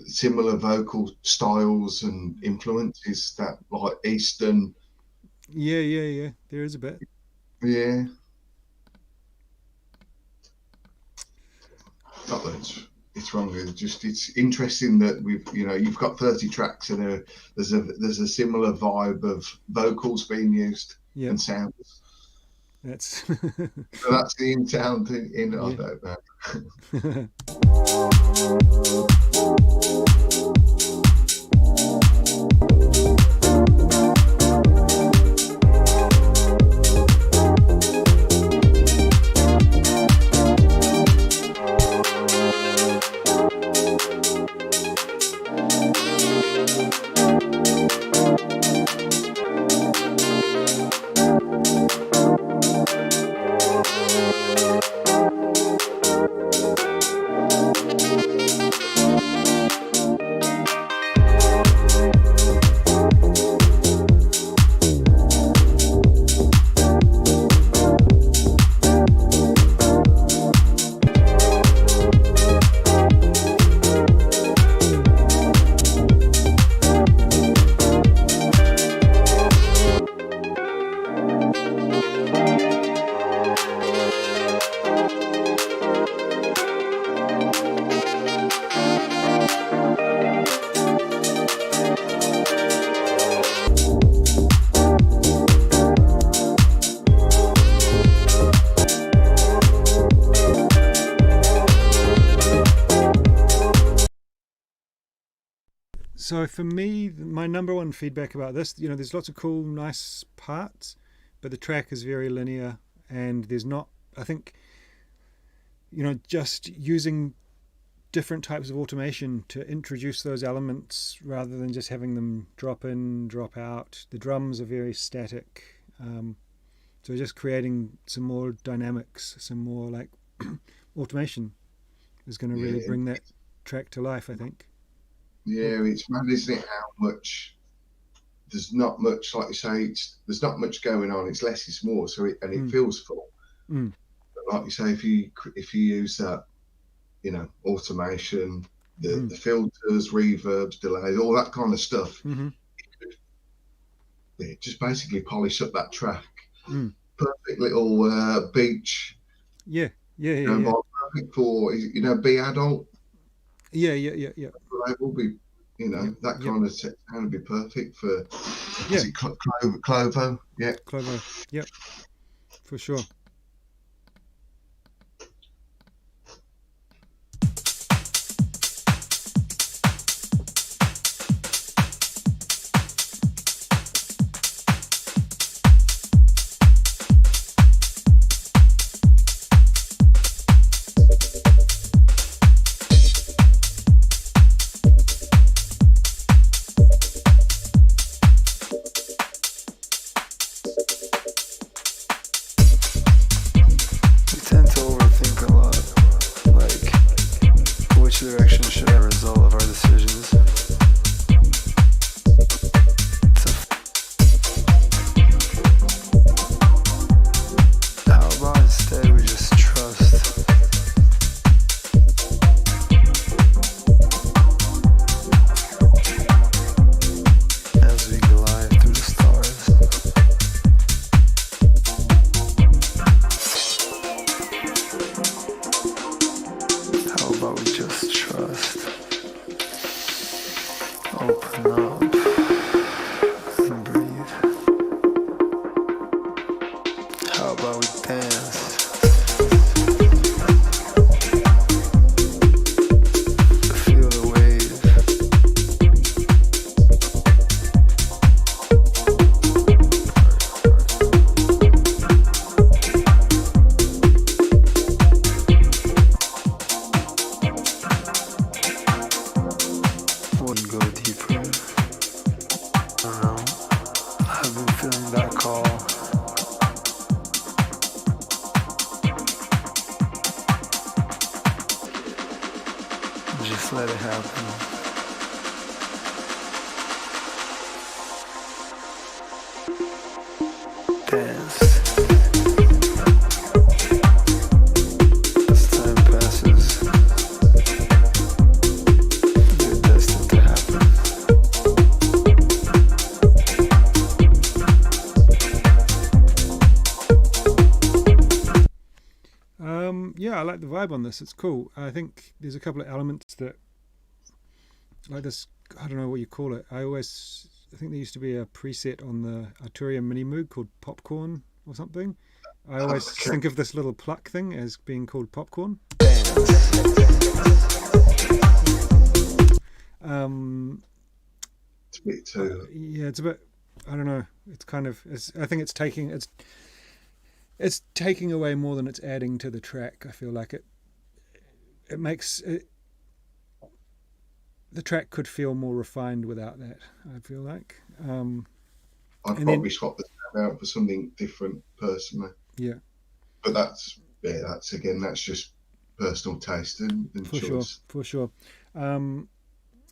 similar vocal styles and influences, that like Eastern? Yeah, there is a bit. Yeah. Not that it's wrong. It's just, it's interesting that you've got 30 tracks and there's a similar vibe of vocals being used and sounds. That's so that's the in sound in I don't know. So for me, my number one feedback about this, there's lots of cool, nice parts, but the track is very linear, and there's not, I think, just using different types of automation to introduce those elements rather than just having them drop in, drop out. The drums are very static. So just creating some more dynamics, some more like automation is going to really bring that track to life, I think. Yeah, it's mad, isn't it, how much, there's not much, like you say, there's not much going on, it's less is more, so it feels full. But like you say, if you use that, automation, the filters, reverbs, delays, all that kind of stuff, just basically polish up that track. Perfect little beach. Yeah. Perfect for, be adult. Yeah. It will be, that kind of sound would be perfect for. Is it Clovo? Yeah. Clovo. Yep. For sure. How about we dance? Feel the wave. Wouldn't go deeper. I don't know. I've been feeling that call. Just let it happen. Dance. As time passes, you're destined to happen. Yeah, I like the vibe on this. It's cool. I think there's a couple of elements that, like this, I don't know what you call it. I think there used to be a preset on the Arturia Mini Moog called Popcorn or something. I always think of this little pluck thing as being called Popcorn. It's a bit too. Yeah, it's a bit, I don't know. It's kind of, I think it's taking away more than it's adding to the track. I feel like it makes it, the track could feel more refined without that. I feel like I'd probably swap the sound out for something different personally. Yeah, but that's just personal taste and choice. For sure. And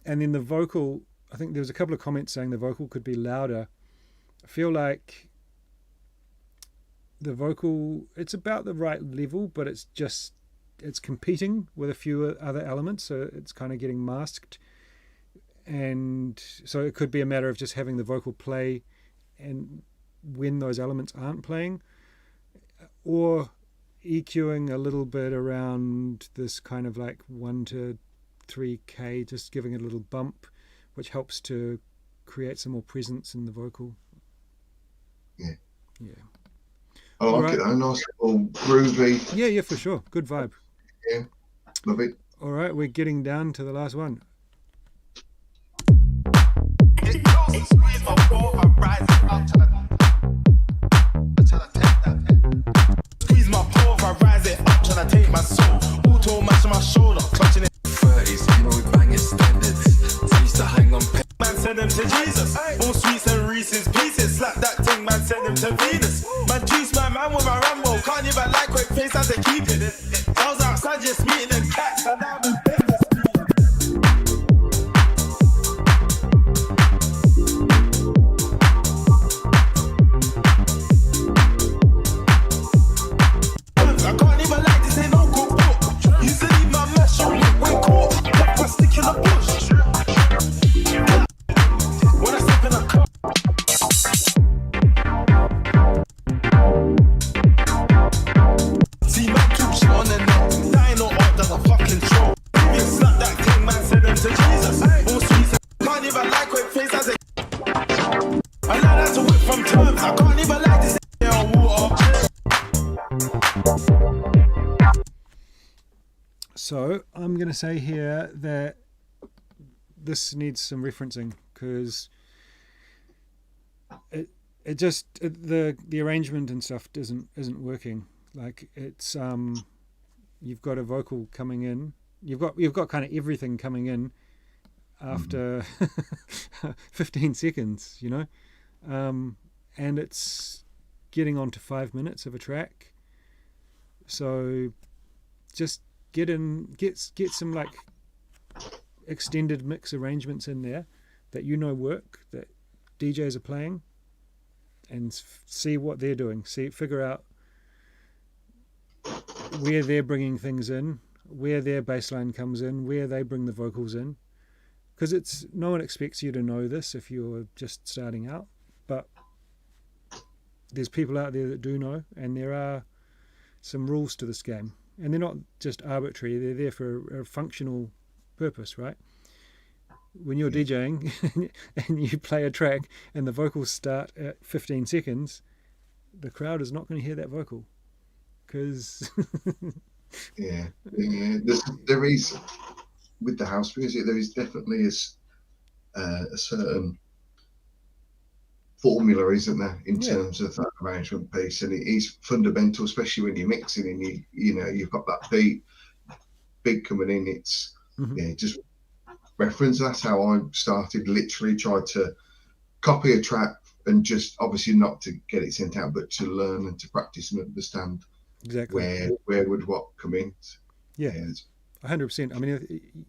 then the vocal, I think there was a couple of comments saying the vocal could be louder. I feel like the vocal, it's about the right level, but it's competing with a few other elements, so it's kind of getting masked. And so it could be a matter of just having the vocal play and when those elements aren't playing, or EQing a little bit around this kind of like 1 to 3K, just giving it a little bump, which helps to create some more presence in the vocal. Yeah. I All like right. it though, nice little groovy. Yeah, for sure. Good vibe. Yeah, love it. All right, we're getting down to the last one. Squeeze my paw, I rise it up, tryna take my soul. Auto mash on my shoulder, clutching it. 30s, you know we bang it standards. I used to hang on Man, send them to Jesus. All sweets and Reese's pieces. Slap that thing, man, send them to Venus. Man, juice my man with my Rambo. Can't even like quick face, I say keep it. I was outside just meeting them cats, and now I'm in business. I can't even like this, ain't no good book. Used to leave my mesh on when caught. Left my stick in the bush. When I step in a car. See man keep shit on the net. Dying or art does a fucking troll. Big slap that thing, man, send them to Jesus. All sweets, can't even like quick face as a. I learned how to whip from terms. I can't even like this on water. So I'm going to say here that this needs some referencing, because the arrangement and stuff isn't working. Like it's you've got a vocal coming in, you've got kind of everything coming in after 15 seconds, you know, and it's getting on to 5 minutes of a track. So just get some like extended mix arrangements in there that work, that DJs are playing, and see what they're doing. Figure out where they're bringing things in, where their bass line comes in, where they bring the vocals in, because no one expects you to know this if you're just starting out, but there's people out there that do know, and there are some rules to this game, and they're not just arbitrary. They're there for a functional purpose, right? When you're DJing and you play a track and the vocals start at 15 seconds, the crowd is not going to hear that vocal because yeah. There is with the house music. There is definitely a certain formula, isn't there, in terms of that arrangement piece, and it is fundamental, especially when you're mixing and you've got that beat coming in. It's just reference. That's how I started. Literally tried to copy a track and just obviously not to get it sent out, but to learn and to practice and understand exactly where would what come in. 100%. I mean,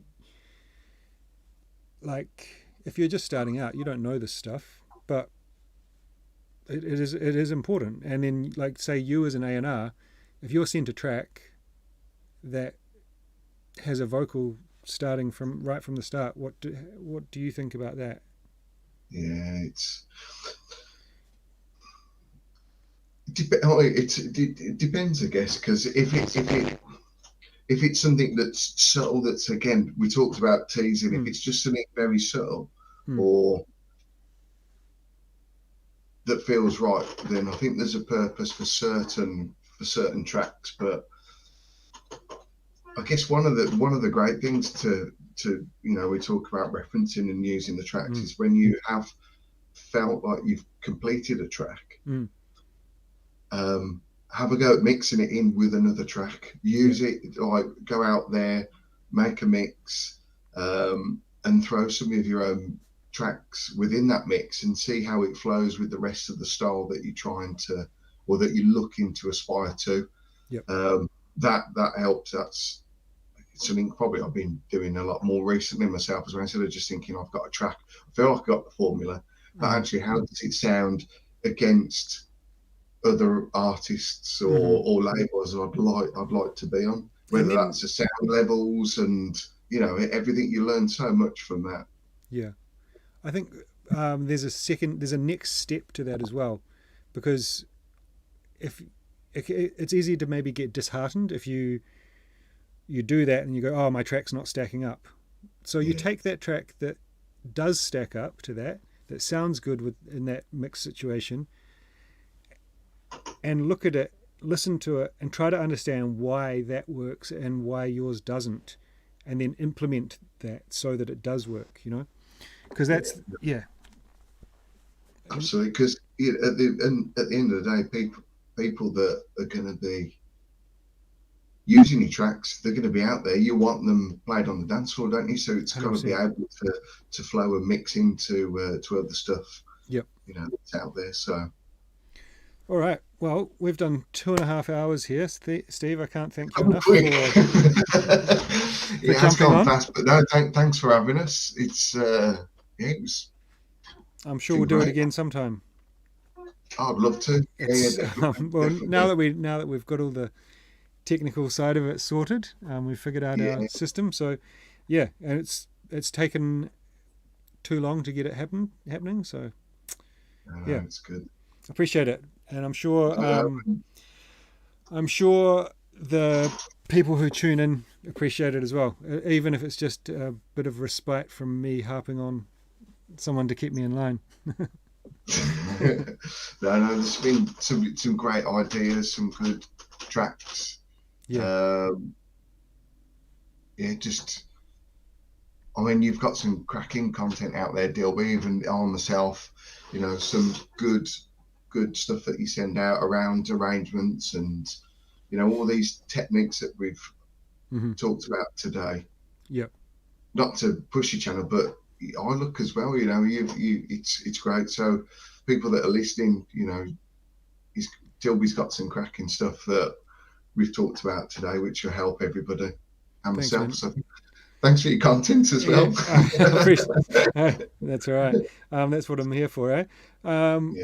like if you're just starting out, you don't know this stuff, but it is important. And then, like, say you as an A&R, if you're sent a track that has a vocal starting from right from the start, what do you think about that? Yeah, it depends, I guess, because if it's something that's subtle, that's, again, we talked about teasing. If it's just something very subtle or that feels right, then I think there's a purpose for certain tracks. But I guess one of the great things to we talk about referencing and using the tracks is when you have felt like you've completed a track, have a go at mixing it in with another track. Use it, like, go out there, make a mix, and throw some of your own tracks within that mix and see how it flows with the rest of the style that you're trying to, or that you're looking to aspire to. That helps. That's something probably I've been doing a lot more recently myself as well. Instead of just thinking I've got a track, I feel like I've got the formula, but actually how does it sound against other artists or labels I'd like to be on, whether that's the sound levels and everything. You learn so much from that. I think there's a next step to that as well, because if it's easy to maybe get disheartened if you do that and you go, oh, my track's not stacking up. So you take that track that does stack up to that sounds good in that mix situation, and look at it, listen to it, and try to understand why that works and why yours doesn't, and then implement that so that it does work, because that's absolutely. Because at the end of the day, people that are going to be using your tracks, they're going to be out there. You want them played on the dance floor, don't you? So it's got to be able to flow and mix into other stuff. That's out there. So. All right. Well, we've done 2.5 hours here, Steve. I can't thank you enough for it's gone fast, but no, thanks for having us. It's it was. I'm sure we'll do it again sometime. I'd love to. Well, now that we've got all the technical side of it sorted, we've figured out our system. So, and it's taken too long to get it happening. So, it's good. Appreciate it. And I'm sure the people who tune in appreciate it as well, even if it's just a bit of respite from me harping on someone to keep me in line. No, there's been some great ideas, some good tracks. I mean, you've got some cracking content out there, Dilby, even on myself, some good stuff that you send out around arrangements and all these techniques that we've talked about today. Not to push your channel, but I look as well. It's great. So people that are listening, Dilby's got some cracking stuff that we've talked about today, which will help everybody and myself. Man. So thanks for your content as well. That's all right. That's what I'm here for, eh?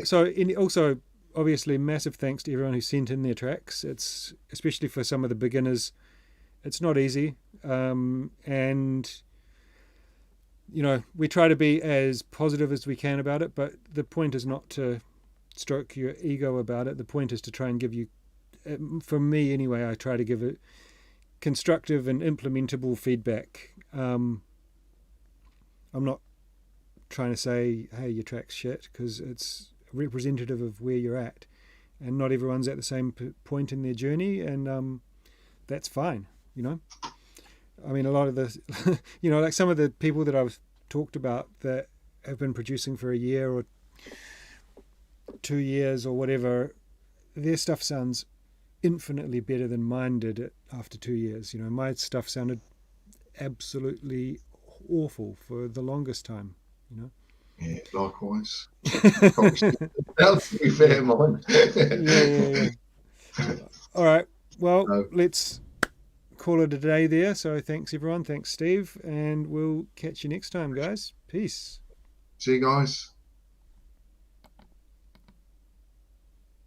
So also, obviously, massive thanks to everyone who sent in their tracks. It's especially for some of the beginners. It's not easy, and we try to be as positive as we can about it. But the point is not to stroke your ego about it. The point is to try and give you, for me anyway, I try to give it constructive and implementable feedback. I'm not trying to say, hey, your track's shit, because it's representative of where you're at. and not everyone's at the same point in their journey, and that's fine, you know. I mean, a lot of the, you know, like some of the people that I've talked about that have been producing for a year or 2 years or whatever, their stuff sounds infinitely better than mine did after 2 years. You know, my stuff sounded absolutely awful for the longest time, you know. Yeah, likewise. That's to be fair, mine. Yeah. All right. Well, No. let's call it a day there. So thanks, everyone. Thanks, Steve. And we'll catch you next time, guys. Peace. See you guys.